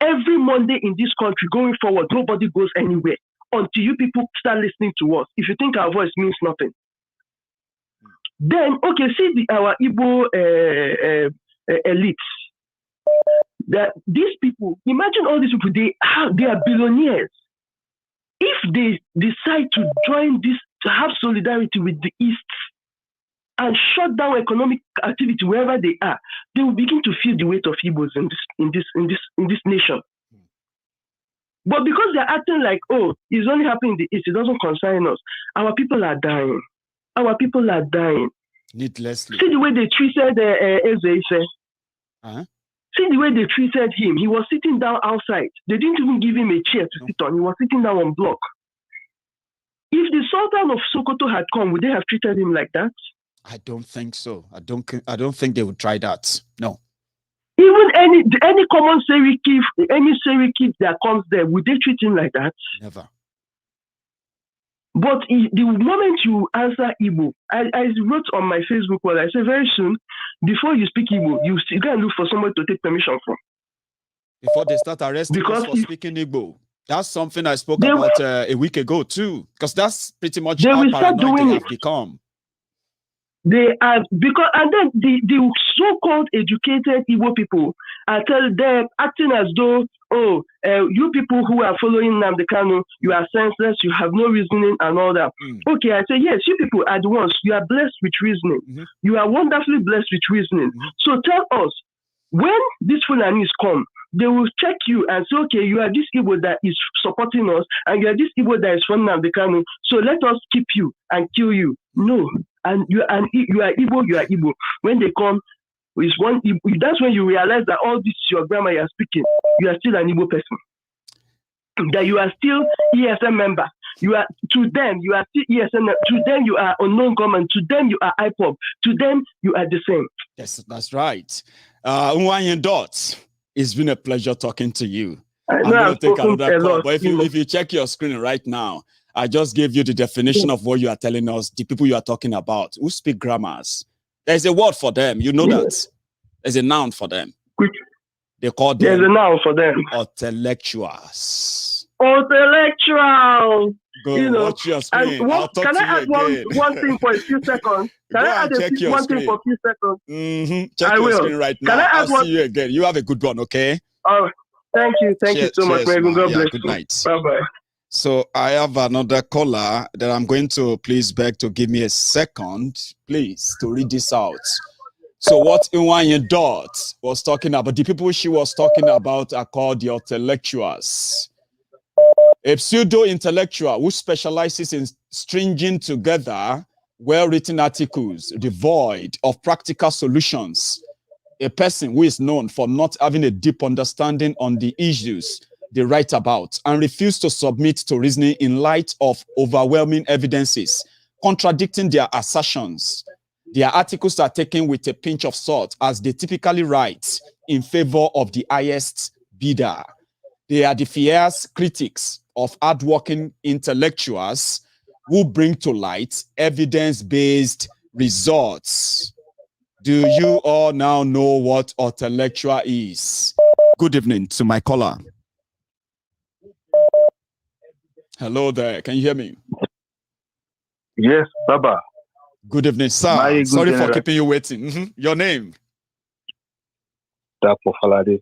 every Monday in this country going forward, nobody goes anywhere until you people start listening to us. If you think our voice means nothing. Then, okay, see our Igbo elites. That these people, imagine all these people, they are billionaires. if they decide to join this, to have solidarity with the East and shut down economic activity wherever they are, they will begin to feel the weight of Igbos in this nation. But because they're acting like, oh, it's only happening in the East, it doesn't concern us. Our people are dying. Our people are dying. Needlessly. See the way they treated Eze. See the way they treated him. He was sitting down outside. They didn't even give him a chair to sit on. He was sitting down on block. If the Sultan of Sokoto had come, would they have treated him like that? I don't think so. I don't think they would try that. No. Even any common Seriki, any Seriki that comes there, would they treat him like that? Never. But the moment you answer Igbo, I wrote on my Facebook wall, I said very soon, before you speak Igbo, you go and look for somebody to take permission from. Before they start arresting us for speaking Igbo. That's something I spoke about a week ago too. Because that's pretty much how paranoid they have become. They are, because, and then the so-called educated Igbo people are acting as though, you people who are following Nnamdi Kanu, you are senseless, you have no reasoning and all that. Okay, I say, yes, you people are the ones, you are blessed with reasoning. You are wonderfully blessed with reasoning. So tell us, when these Fulanis come, they will check you and say, okay, you are this Igbo that is supporting us, and you are this Igbo that is from Nnamdi Kanu, so let us keep you and kill you. No. And you are Igbo, you are Igbo. When they come, is one Igbo, that's when you realize that all this your grammar you are speaking, you are still an Igbo person. That you are still ESM member. You are, to them, you are still ESM. To them, you are unknown government. To them, you are IPOB. To them, you are the same. Yes, that's right. Nwanyi Dot, it's been a pleasure talking to you. I'm going to take another call, but if you check your screen right now, I just gave you the definition of what you are telling us, the people you are talking about, who speak grammars. There's a word for them. You know that. There's a noun for them. They call them. There's a noun for them. Intellectuals. Intellectual. Go watch your screen. Can I add one thing for a few seconds? Can I add one thing for a few seconds? Check your screen right now. Can I add I'll see you again. You have a good one, okay? Thank you. Thank you so much, Maiyegun. God bless you. Good night. Bye-bye. So I have another caller that I'm going to please beg to give me a second, please, to read this out. So what Nwanyi Dot was talking about, the people she was talking about are called the intellectuals. A pseudo-intellectual who specializes in stringing together well-written articles devoid of practical solutions. A person who is known for not having a deep understanding on the issues they write about and refuse to submit to reasoning in light of overwhelming evidences contradicting their assertions. Their articles are taken with a pinch of salt as they typically write in favor of the highest bidder. They are the fierce critics of hardworking intellectuals who bring to light evidence-based results. Do you all now know what intellectual is? Good evening to my caller. Hello there. Can you hear me? Yes, Baba. Good evening, sir. Sorry for keeping you waiting. Your name? Dapo Falade.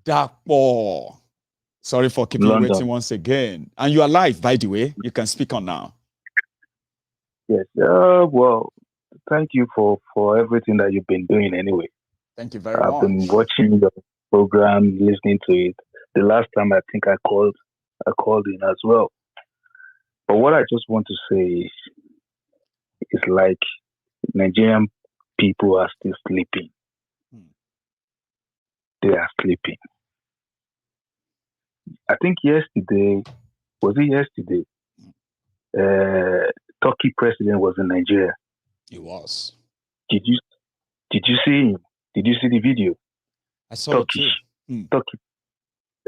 Dapo. Sorry for keeping you waiting once again. And you are live, by the way. You can speak on now. Yes. Well, thank you for everything that you've been doing anyway. Thank you very much. I've been watching your program, listening to it. The last time I think I called in as well. But what I just want to say is like Nigerian people are still sleeping. They are sleeping. I think yesterday, Turkey president was in Nigeria. He was. Did you see him? Did you see the video? I saw it too. Turkey.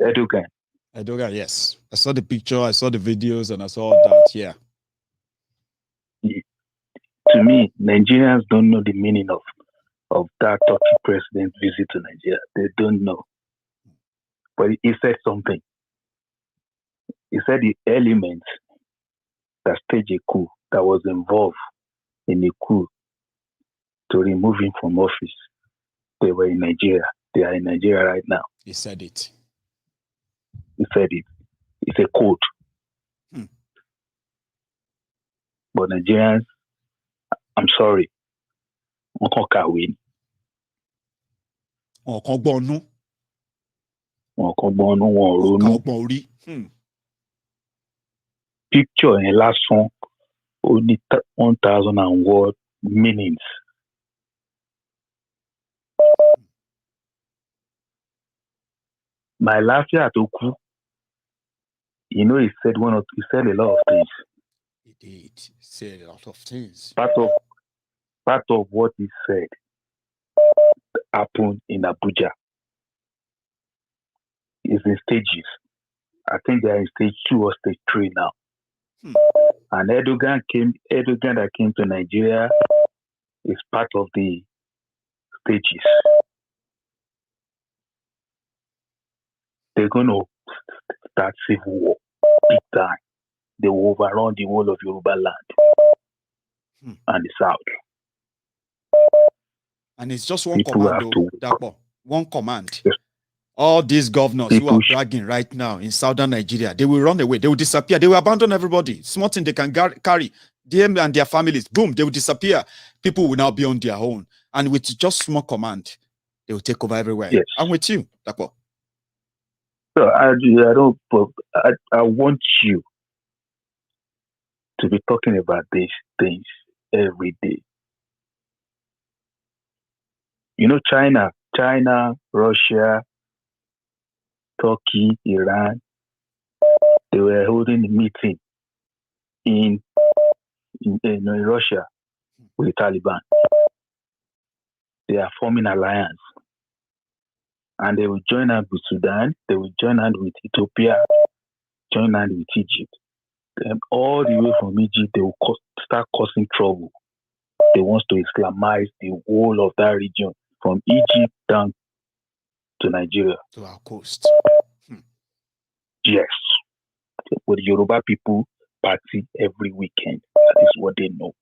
Erdogan. Erdogan, yes. I saw the picture, I saw the videos, and I saw that, yeah. To me, Nigerians don't know the meaning of that Turkey president's visit to Nigeria. They don't know. But he said something. He said the elements that staged a coup, that was involved in a coup to remove him from office, they were in Nigeria. They are in Nigeria right now. He said it. He said it. It's a code. But Nigerians, I'm sorry, wọn kàn kàwé ni. Wọn kàn gbọ́nú. Wọn kàn gbọ́nú, wọn ò Wọn ronú. kà ọgbọ́n orí. Picture yẹn lásán ó ní 1,000 meanings. My Lafia Toku, he said a lot of things. He did say a lot of things. Part of what he said happened in Abuja. It's in stages. I think they are in stage 2 or stage 3 now. And Erdogan that came to Nigeria is part of the stages. They're going to start civil war big time. They will overrun the whole of Yoruba land and the south. And it's just one command, Dapo. One command. Yes. All these governors who are bragging right now in southern Nigeria, they will run away. They will disappear. They will abandon everybody. Small thing they can carry. Them and their families, boom, they will disappear. People will now be on their own. And with just small command, they will take over everywhere. Yes. I'm with you, Dapo. So I want you to be talking about these things every day. China, Russia, Turkey, Iran, they were holding a meeting in Russia with the Taliban. They are forming alliance. And they will join hand with Sudan, they will join hand with Ethiopia, join hand with Egypt. And all the way from Egypt, they will start causing trouble. They want to Islamize the whole of that region, from Egypt down to Nigeria. To our coast. Yes. With the Yoruba people party every weekend. That is what they know.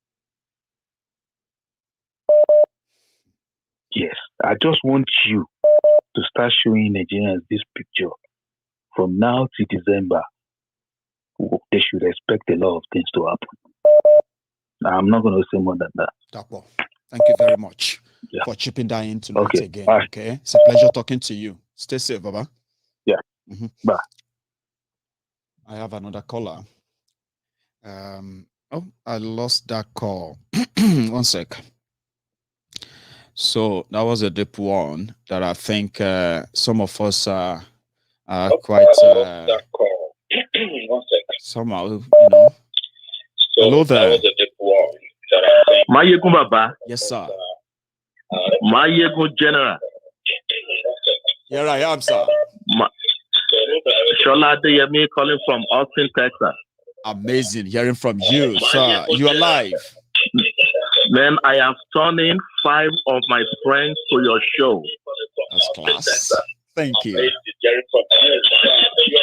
Yes. I just want you to start showing Nigerians this picture. From now to December, they should expect a lot of things to happen. I'm not going to say more than that. Dapo, thank you very much for chipping that in tonight again. Bye. Okay, it's a pleasure talking to you. Stay safe, Baba. Yeah. Bye. I have another caller. I lost that call. One sec. So that was a deep one that I think some of us are quite somehow, So hello there. Maiyegun Baba. Yes, sir. Maiyegun General. Here I am, sir. Shola Adeyemi calling from Austin, Texas. Amazing hearing from you, sir. You are live. Man, I am turning 5 of my friends to your show. That's class. Thank you.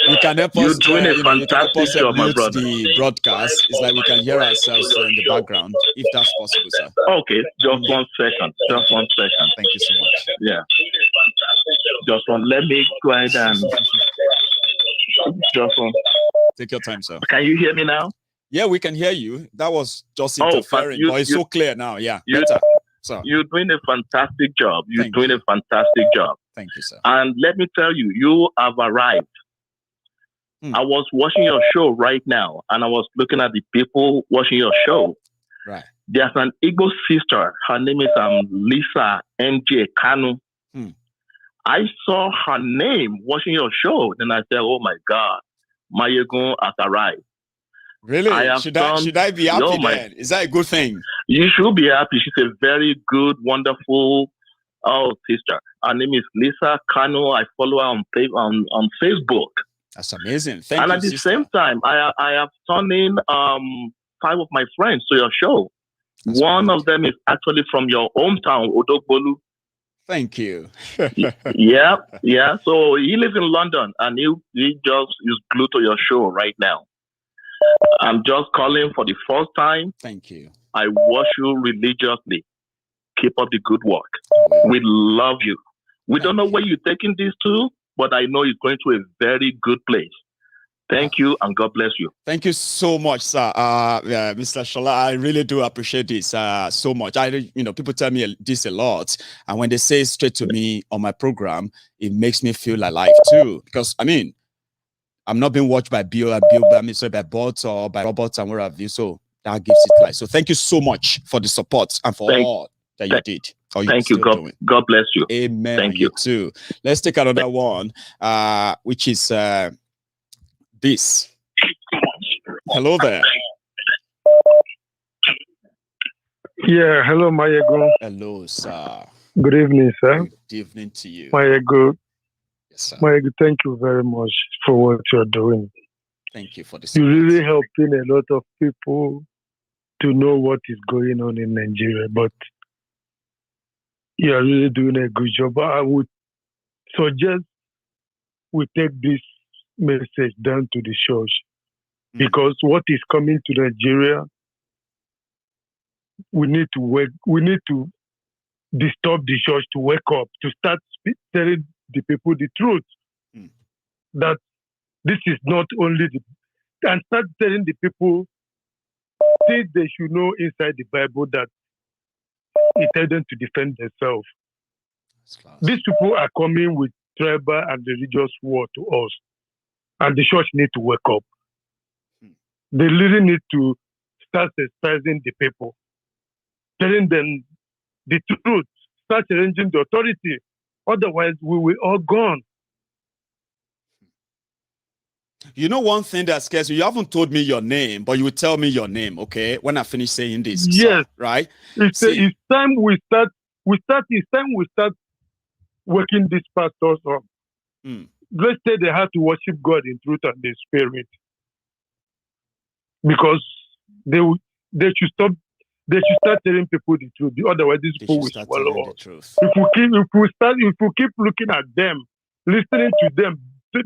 You can help us. You're doing a fantastic job, my brother. The broadcast. It's like we can hear ourselves in the background, if that's possible, sir. Okay, just 1 second. Just 1 second. Thank you so much. Yeah. Just one. Let me go ahead and just one. Take your time, sir. Can you hear me now? Yeah, we can hear you. That was just interfering, but it's so clear now. Yeah, better. So you're doing a fantastic job. You're doing a fantastic job. Thank you, sir. And let me tell you, you have arrived. I was watching your show right now, and I was looking at the people watching your show. Right. There's an Igbo sister. Her name is Lisa Nnamdi Kanu. I saw her name watching your show. Then I said, oh my God, Maiyegun has arrived. Really? Should I be happy then? Is that a good thing? You should be happy. She's a very good, wonderful sister. Her name is Lisa Kanu. I follow her on Facebook. That's amazing. Thank you. And at the same time, I have turned in 5 of my friends to your show. That's One of them is actually from your hometown, Odogbolu. Thank you. Yeah. So he lives in London, and he just is glued to your show right now. I'm just calling for the first time. Thank you. I watch you religiously. Keep up the good work. We love you. We don't know where you're taking this to, but I know you're going to a very good place. Thank you, and God bless you. Thank you so much, sir. Mr. Shola, I really do appreciate this so much. People tell me this a lot, and when they say it straight to me on my program, it makes me feel alive too. Because I'm not being watched by by bots or by robots and what have you. So that gives it life. So thank you so much for the support and for all that you did. Thank you. God bless you. Amen. Thank you too. Let's take another one, which is this. Hello there. Yeah, hello, Maiyegun. Hello, sir. Good evening, sir. Good evening to you. Maiyegun. Yes, sir. Maiyegun, thank you very much for what you're doing. Thank you for this. You're really helping a lot of people to know what is going on in Nigeria, but you are really doing a good job. I would suggest we take this message down to the church, because what is coming to Nigeria, we need to wake. We need to disturb the church to wake up, to start telling the people the truth, that this is not only and start telling the people things they should know inside the Bible, that it tells them to defend themselves. These people are coming with tribal and religious war to us, and the church need to wake up. They really need to start exercising the people, telling them the truth, start challenging the authority. Otherwise, we will all gone. You know one thing that scares you haven't told me your name, but you will tell me your name, okay? When I finish saying this. Yes. Sir, right? It's time we start. It's time we start working these pastors up. Let's say they have to worship God in truth and in spirit, because they should stop. They should start telling people the truth. Otherwise, these people will swallow us. If we keep looking at them, listening to them,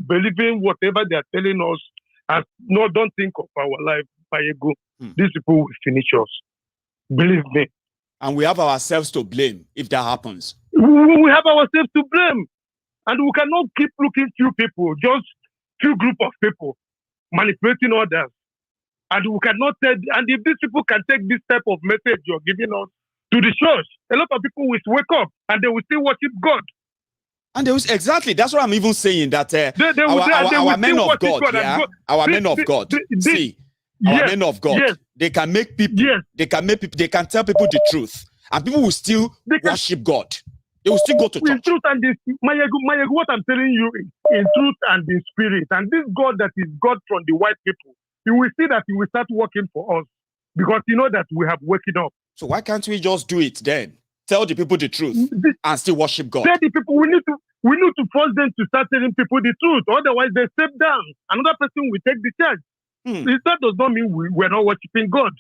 believing whatever they are telling us, and don't think of our life, Maiyegun, these people will finish us. Believe me. And we have ourselves to blame if that happens. We have ourselves to blame. And we cannot keep looking few people, just few group of people, manipulating others. And we cannot tell, and if these people can take this type of message you're giving us to the church, a lot of people will wake up and they will still worship God. And they will, exactly, that's what I'm even saying, that our men of God, our men of God, our men of God, they can make people, they can tell people the truth, and people will still worship God. They will still go to church. In truth and in Maiyegun, what I'm telling you is in truth and in spirit. And this God that is God from the white people, you will see that he will start working for us, because you know that we have waking up. So why can't we just do it then? Tell the people the truth and still worship God. Tell the people, we need to force them to start telling people the truth. Otherwise, they step down. Another person will take the charge. That does not mean we're not worshiping God.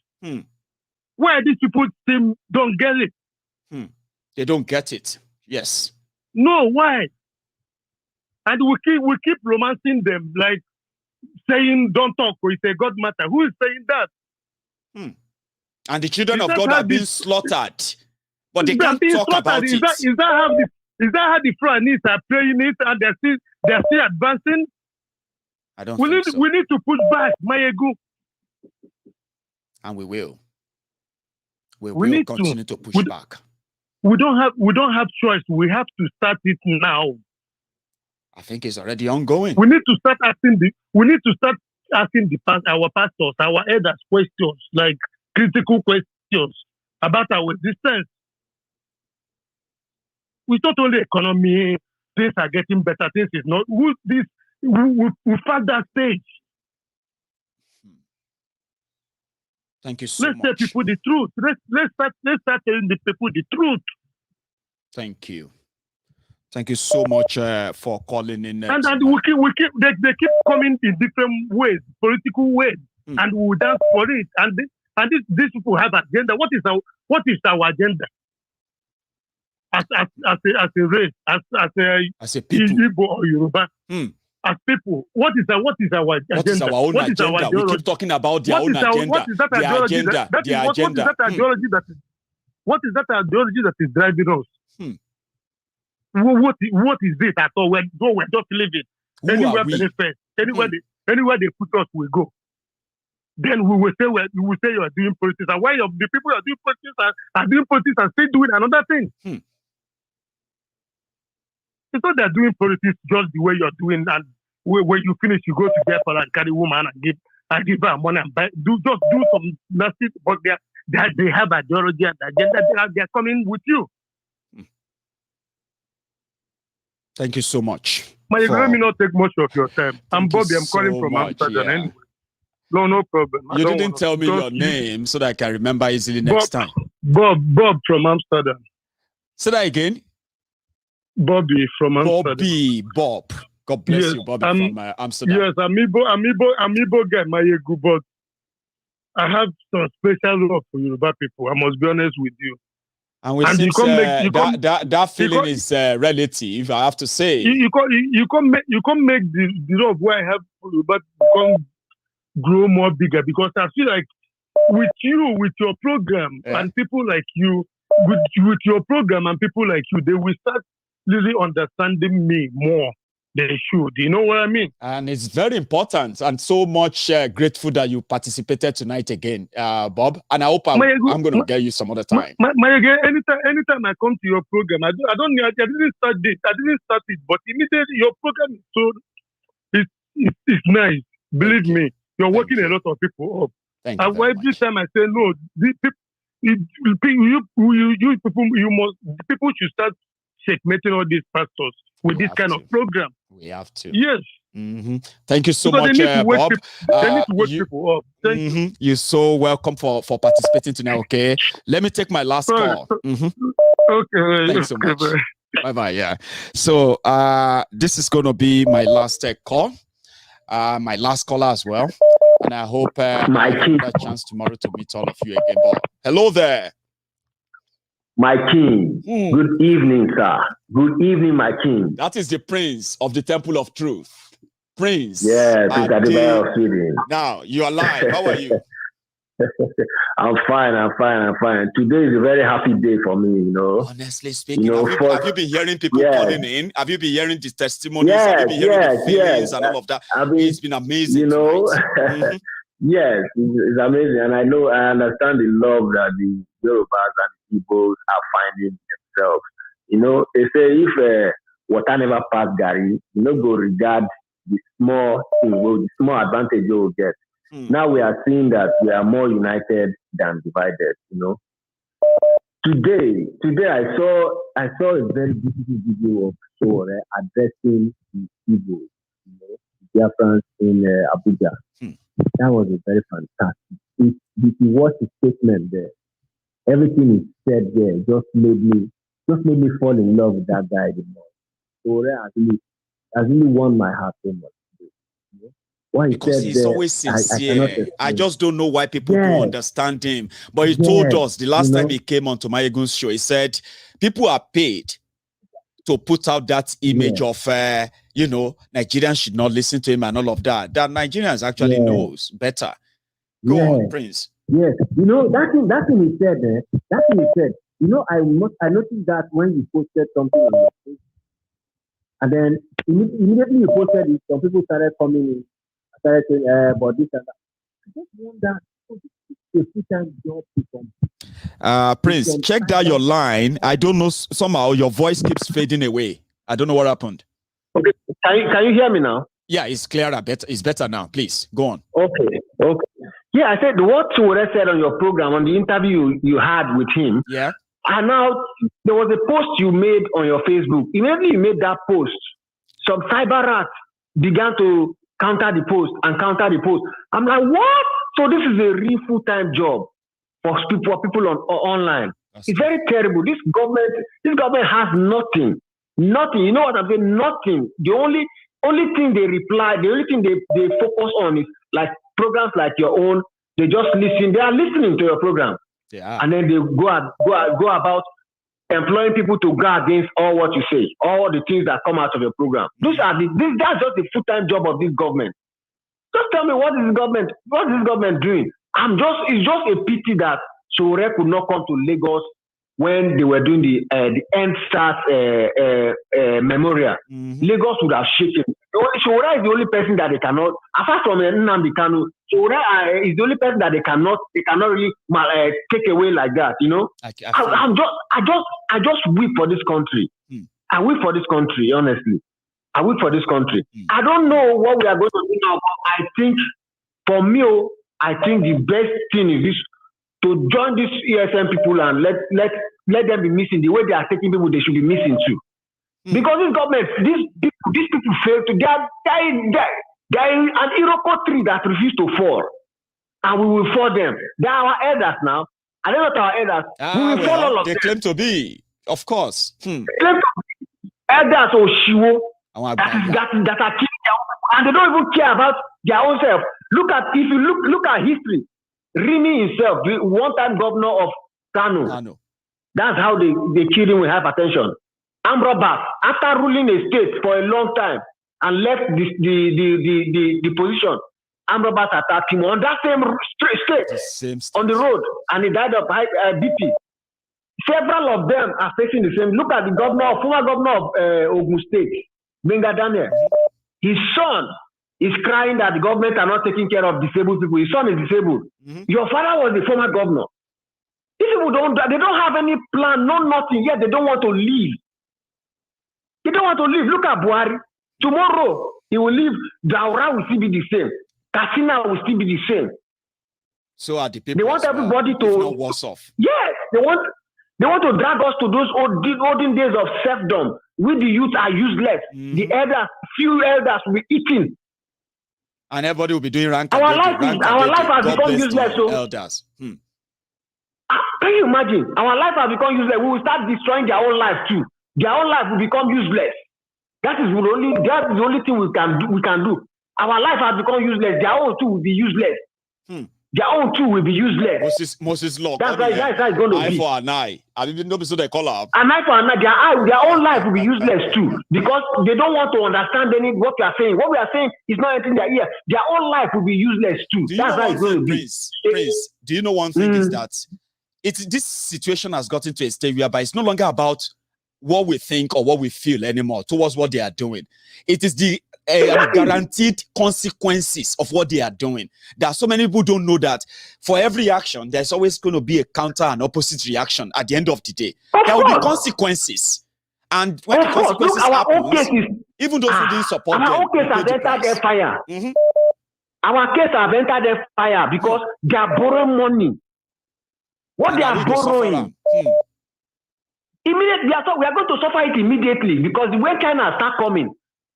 Why these people still don't get it? They don't get it. Yes. No, why? And we keep romancing them, like saying don't talk, or it's a God matter. Who is saying that? And the children of God are being slaughtered, but they can't talk about it. Is that how the Fulani are playing it, and they're still advancing? I don't think so. We need to push back, Maiyegun. And we will. We will continue to push back. We don't have choice. We have to start it now. I think it's already ongoing. We need to start asking our pastors, our elders questions, like critical questions about our existence. It's not only economy, things are getting better, things is not. We found that stage. Thank you so much. Let's tell people the truth. Let's start telling the people the truth. Thank you. Thank you so much for calling in. And they keep coming in different ways, political ways, and we will dance for it. And these people have agenda. What is our agenda? As a race, as a people, Igbo or Yoruba, as people, what is our agenda? What is our own agenda? We keep talking about their own agenda. What is that ideology that is driving us? What is it at all? We're just living. Anywhere benefit. Anywhere Anywhere they put us, we go. Then we will say you are doing politics. And why the people are doing politics are doing politics and still doing another thing? It's not they're doing politics just the way you're doing, and when you finish, you go to Biafran and carry woman and give her money and do some nasty. But they have ideology and agenda. They're coming with you. Thank you so much. Let me not take much of your time. I'm Bobby. I'm calling from Amsterdam anyway. No problem. You didn't tell me your name so that I can remember easily next time. Bob from Amsterdam. Say that again. Bobby from Amsterdam. Bob. God bless you, Bobby from Amsterdam. Yes, I'm Igbo guy, Maiyegun, but I have some special love for Yoruba people. I must be honest with you. And we seem that feeling is relative, I have to say. You can't make the love where I have for Yoruba become grow more bigger, because I feel like with your program and people like you, with your program and people like you, they will start really understanding me more. They should. You know what I mean? And it's very important and so much grateful that you participated tonight again, Bob. And I hope I'm going to get you some other time. Anytime I come to your program, I didn't start it, but immediately your program is it's nice. Believe me, you're working a lot of people up. Thank you. And every time I say no, people should start checkmating all these pastors with this kind of program. We have to. Yes. Thank you so much, Bob. They need to wake people up. Thank you. You're so welcome for participating tonight, okay? Let me take my last call. Okay. Thanks so much. Bye-bye, yeah. So this is going to be my last call. My last caller as well. And I hope I have a chance tomorrow to meet all of you again. But hello there. My king, good evening, sir. Good evening, my king. That is the Prince of the Temple of Truth. Prince. Yes, it's Sweden. Now, you are live. How are you? I'm fine. Today is a very happy day for me, you know. Honestly speaking, have you been hearing people calling in? Have you been hearing the testimonies? Have you been hearing the feelings and all of that? It's been amazing. You know, yes, it's amazing. And I understand the love that the Yorubas and the Igbos are finding themselves. You know, they say if water never pass Gary, you know, go regard the small thing, the small advantage you will get. Now we are seeing that we are more united than divided, you know. Today I saw a very beautiful video of Sowore addressing the Igbo, you know, Biafran in Abuja. That was a very fantastic. If you watch the statement there, everything he said there just made me fall in love with that guy the more. Sowore has really won my heart so much. Because he's always sincere. I just don't know why people don't understand him. But he told us the last time he came on to Maiyegun's show, he said people are paid to put out that image of, Nigerians should not listen to him and all of that. That Nigerians actually knows better. Go on, Prince. Yes, you know, that thing he said, you know, I noticed that when you posted something on your Facebook, and then immediately you posted it, some people started coming in. But this and that. I just wonder if full-time job Prince, check that your line. I don't know, somehow your voice keeps fading away. I don't know what happened. Okay, can you hear me now? Yeah, it's clearer. It's better now. Please go on. Okay. Yeah, I said what Sowore said on your program, on the interview you had with him. Yeah. And now there was a post you made on your Facebook. Immediately you made that post, some cyber rats began to counter the post. I'm like, what? So this is a real full-time job for people on online. It's very terrible. This government has nothing. You know what I'm saying? Nothing. The only thing they focus on is like programs like your own. They just listen. They are listening to your program. Yeah. And then they go about employing people to go against all what you say, all the things that come out of your program. That's just the full-time job of this government. Just tell me what is this government doing? It's just a pity that Sowore could not come to Lagos when they were doing the EndSARS memorial. Lagos would have shaken. Shura is the only person that they cannot, apart from Nnamdi Kanu, Shura is the only person that they cannot really take away like that, you know. I just weep for this country. I weep for this country, honestly. I weep for this country. I don't know what we are going to do now, but I think, for me, I think the best thing is this, to join these ESM people and let them be missing the way they are taking people they should be missing too. Because this government, these people fail to, they are an Iroko tree that refuse to fall. And we will fall them. They are our elders now. And they're not our elders. We will fall all of them. They claim to be, of course. They claim to be elders or Shiwo that are killing their own people. And they don't even care about their own self. If you look at history, Rimi himself, the one-time governor of Kano. That's how they killed him with hypertension. Ambrobas, after ruling a state for a long time and left the position, Ambrobas attacked him on that same state on the road, and he died of BP. Several of them are facing the same. Look at the former governor of Ogun State, Benga Daniel. His son is crying that the government are not taking care of disabled people. His son is disabled. Your father was the former governor. These people they don't have any plan, no nothing, yet they don't want to leave. They don't want to leave. Look at Buhari. Tomorrow, he will leave. Daura will still be the same. Katsina will still be the same. So are the people. They want everybody to. Not worse off. Yes, they want to drag us to those olden days of serfdom. We the youth are useless. The few elders will be eating. And everybody will be doing rank. Our life has become useless. So elders. Can you imagine? Our life has become useless. We will start destroying their own life too. Their own life will become useless. That's the only thing we can do. Our life has become useless. Their own too will be useless. Their own too will be useless. Moses law. That's how it's going to be. Eye for an eye. I didn't know so they call up. An eye for an eye. Their own life will be useless too, because they don't want to understand what we are saying. What we are saying is not entering their ear. Their own life will be useless too. That's how it's going to be. Prince, do you know one thing is that this situation has gotten to a stage whereby it's no longer about what we think or what we feel anymore towards what they are doing. It is the guaranteed consequences of what they are doing. There are so many people who don't know that for every action, there's always going to be a counter and opposite reaction at the end of the day. There will be consequences. And when the consequences happen, even those who didn't support them. Our own case has entered their fire. Our case has entered their fire because they are borrowing money. What they are borrowing. Immediately, we are going to suffer it immediately, because when China start coming,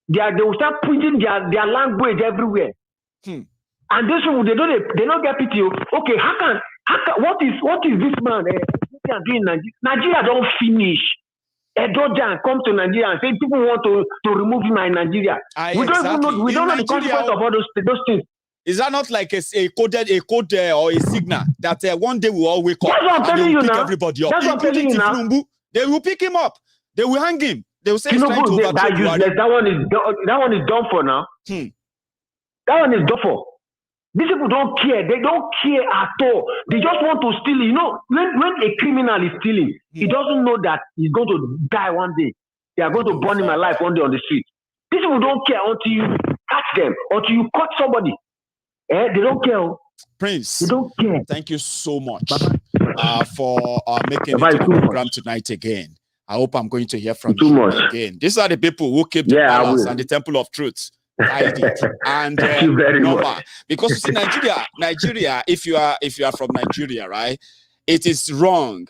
they will start putting their language everywhere. And those people, they don't get pity. Okay, what is this man doing? Nigeria don't finish. Edojan come to Nigeria and say people want to remove him in Nigeria. We don't know the consequence of all those things. Is that not like a code or a signal that one day we all wake up and they will pick everybody up, including Tiflumbu? They will pick him up. They will hang him. They will say he's trying to overthrow Buhari. That one is done for now. That one is done for. These people don't care. They don't care at all. They just want to steal. You know, when a criminal is stealing, he doesn't know that he's going to die one day. They are going to burn him alive one day on the street. These people don't care until you catch them, until you catch somebody. They don't care. Prince, they don't care. Thank you so much for making it to the program tonight again. I hope I'm going to hear from you again. These are the people who keep the balance and the temple of truth. And thank you very much. Because you see, Nigeria, if you are from Nigeria, right, it is wrong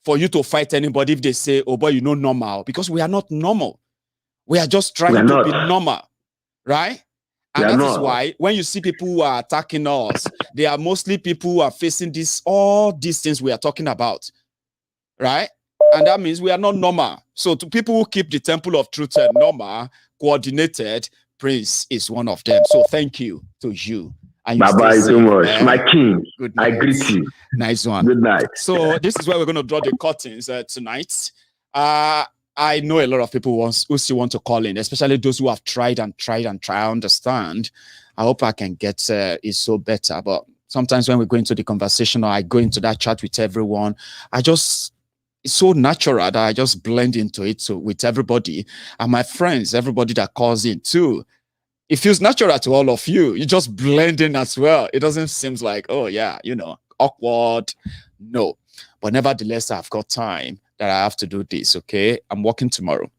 for you to fight anybody if they say, oh boy, normal, because we are not normal. We are just trying to be normal, right? And that is why when you see people who are attacking us, they are mostly people who are facing all these things we are talking about, right? And that means we are not normal. So to people who keep the temple of truth normal, coordinated, Prince is one of them. So thank you to you. Bye-bye so much. My king, good night. I greet you. Nice one. Good night. So this is where we're going to draw the curtains tonight. I know a lot of people who still want to call in, especially those who have tried. I understand. I hope I can get it so better. But sometimes when we go into the conversation or I go into that chat with everyone, I just it's so natural that I just blend into it with everybody and my friends, everybody that calls in too. It feels natural to all of you. You just blend in as well. It doesn't seem like, oh yeah, you know, awkward. No. But nevertheless, I've got time that I have to do this, okay? I'm working tomorrow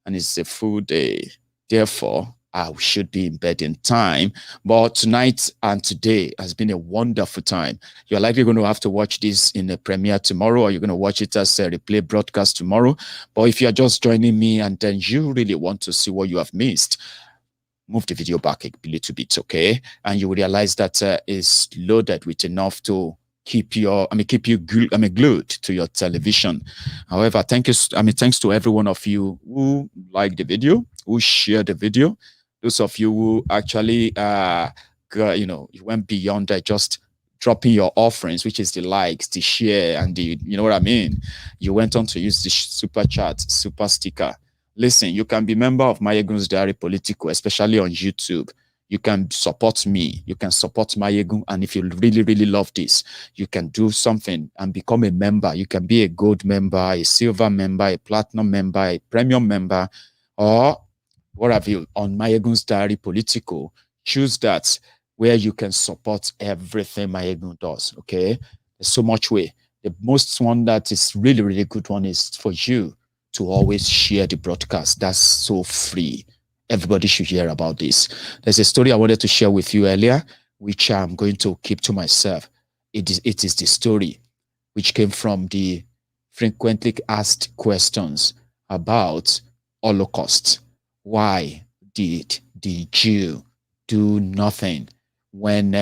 and it's a full day. Therefore, I should be in bed in time. But tonight and today has been a wonderful time. You're likely going to have to watch this in a premiere tomorrow, or you're going to watch it as a replay broadcast tomorrow. But if you're just joining me and then you really want to see what you have missed, move the video back a little bit, okay? And you will realize that it's loaded with enough to keep you glued to your television. However, thanks to every one of you who liked the video, who shared the video. Those of you who actually, you went beyond that, just dropping your offerings, which is the likes, the share, and the, you know what I mean? You went on to use the super chat, super sticker. Listen, you can be member of Maiyegun's Diary Politico, especially on YouTube. You can support me. You can support Maiyegun. And if you really, really love this, you can do something and become a member. You can be a gold member, a silver member, a platinum member, a premium member, or what have you, on Maiyegun's Diary Politico. Choose that, where you can support everything Maiyegun does, okay? There's so much way. The most one that is really, really good one is for you to always share the broadcast. That's so free. Everybody should hear about this. There's a story I wanted to share with you earlier, which I'm going to keep to myself. It is the story which came from the frequently asked questions about Holocaust. Why did the Jew do nothing when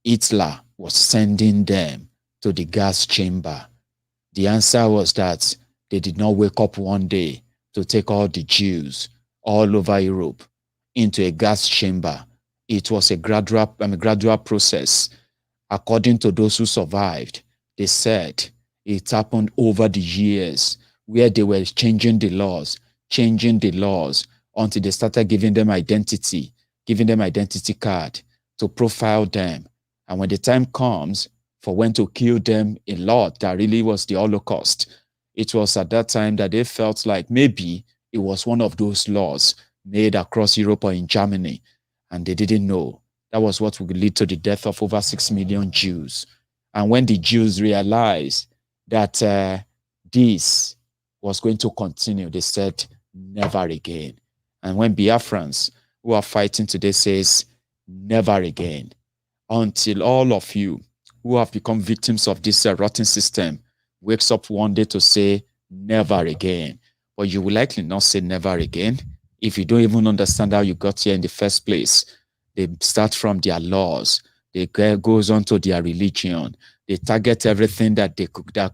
Hitler was sending them to the gas chamber? The answer was that they did not wake up one day to take all the Jews all over Europe into a gas chamber. It was a gradual process. According to those who survived, they said it happened over the years where they were changing the laws until they started giving them identity card to profile them. And when the time comes for when to kill them, a lot that really was the Holocaust, it was at that time that they felt like maybe it was one of those laws made across Europe or in Germany, and they didn't know. That was what would lead to the death of over 6 million Jews. And when the Jews realized that this was going to continue, they said, never again. And when Biafrans who are fighting today says, never again, until all of you who have become victims of this rotten system wakes up one day to say, never again. But you will likely not say never again if you don't even understand how you got here in the first place. They start from their laws. They goes on to their religion. They target everything that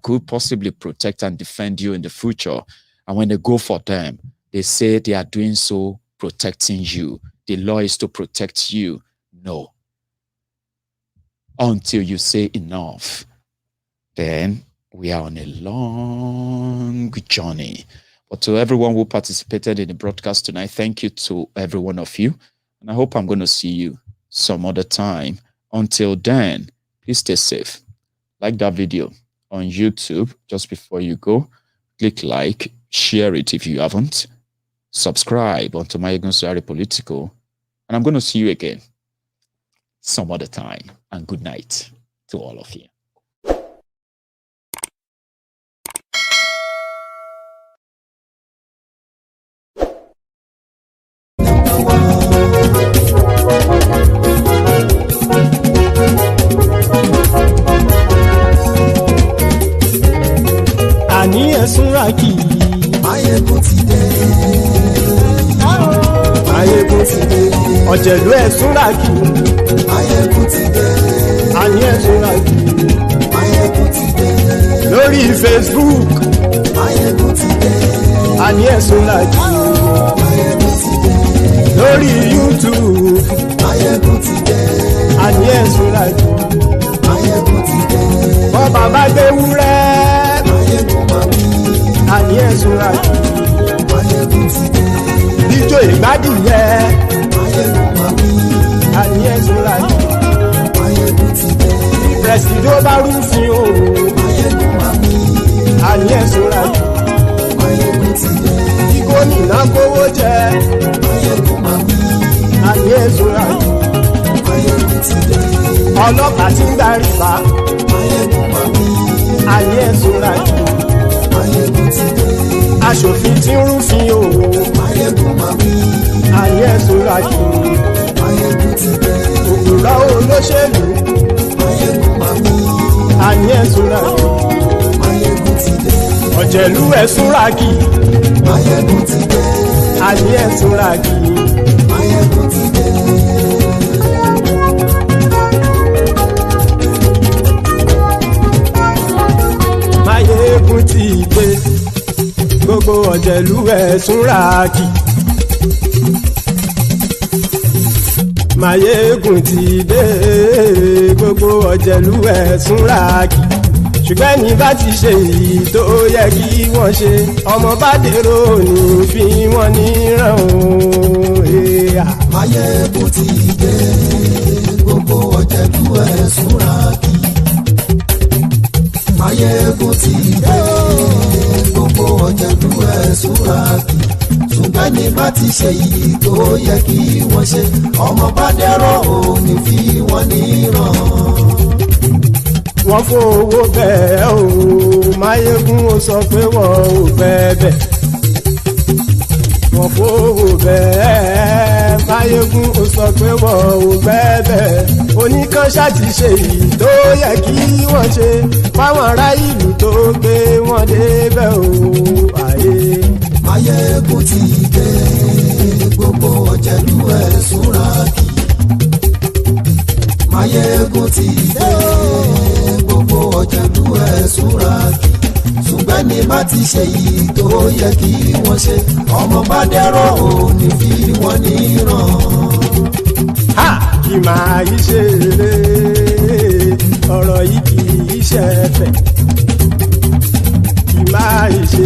could possibly protect and defend you in the future. And when they go for them, they say they are doing so protecting you. The law is to protect you. No. Until you say enough, then we are on a long journey. But to everyone who participated in the broadcast tonight, thank you to every one of you. And I hope I'm going to see you some other time. Until then, please stay safe. Like that video on YouTube just before you go. Click like, share it if you haven't. Subscribe onto Maiyegun General Politico. And I'm going to see you again some other time. And good night to all of you. Àní ẹ̀sùnra kì í. Maiyegun ti dé. Maiyegun ti dé. Ọ̀jẹ̀lú ẹ̀sùnra kì í. Maiyegun ti dé. Àní ẹ̀sùnra kì í. Maiyegun ti dé. Lórí Facebook. Maiyegun ti dé. Àní ẹ̀sùnra kì í. Maiyegun ti dé. Lórí YouTube. Maiyegun ti dé. Àní ẹ̀sùnra kì í. Maiyegun ti dé. Bọ́ bàbá gbé wúrẹ́. Àní ẹ̀sùnra kì í. Maiyegun ti dé. Ijó ìgbádìyẹ. Àní ẹ̀sùnra kì í. Maiyegun ti dé. Pẹ̀sìdó bá rúfin o. Àní súnra kì. Maiyegun ti dé. Kí gómìnà kówó jẹ. Maiyegun máa wí. Àní súnra kì. Maiyegun ti dé. Ọlọ́pàá tí ń gba rìbá. Maiyegun máa wí. Àní súnra kì. Maiyegun ti dé. Aṣòfin tí ń rúfin òwò. Maiyegun máa wí. Àní súnra kì. Maiyegun ti dé. Òpùrọ́ olóṣèlú. Maiyegun máa wí. Àní súnra kì. Maiyegun ti dé. Ọ̀jẹ̀lú ẹ̀ súnra kì. Maiyegun ti dé. Àní súnra kì. Maiyegun ti dé. Maiyegun ti dé. Gbogbo ọ̀jẹ̀lú ẹ̀ súnra kì. Maiyegun ti dé. Gbogbo ọ̀jẹ̀lú ẹ̀ súnra kì. Ṣùgbọ́n ní bá ti ṣe èyí tó yẹ kí wọ́n ṣe, ọmọ bá dèrò ní fi wọ́n níran o. Maiyegun ti dé. Gbogbo ọ̀jẹ̀lú ẹ̀ súnra kì. Maiyegun ti dé. Gbogbo ọ̀jẹ̀lú ẹ̀ súnra kì. Ṣùgbọ́n ní bá ti ṣe èyí tó yẹ kí wọ́n ṣe, ọmọ bá dèrò ní fi wọ́n níran. Wọ́n fowó bẹ́ẹ̀ o, Maiyegun ó sọ pé wọ́n ò fẹ́ bẹ́ẹ̀. Wọ́n fowó bẹ́ẹ̀, Maiyegun ó sọ pé wọ́n ò fẹ́ bẹ́ẹ̀. Oníkan ṣáàtì ṣe èyí tó yẹ kí wọ́n ṣe fáwọn ará ìlú tó gbé wọn débẹ̀ o. Maiyegun ti dé. Gbogbo ọ̀jẹ̀lú ẹ̀ súnra kì. Maiyegun ti dé. Gbogbo ọ̀jẹ̀lú ẹ̀ súnra kì. Ṣùgbọ́n ní bá ti ṣe yìí tó yẹ kí wọ́n ṣe, ọmọ bá dẹ́rọ̀ ò ní fi wọ́n níran. Kì máa yí ṣe eré, ọ̀rọ̀ yìí kì í ṣe ẹ̀fẹ̀. Kì máa yí ṣe.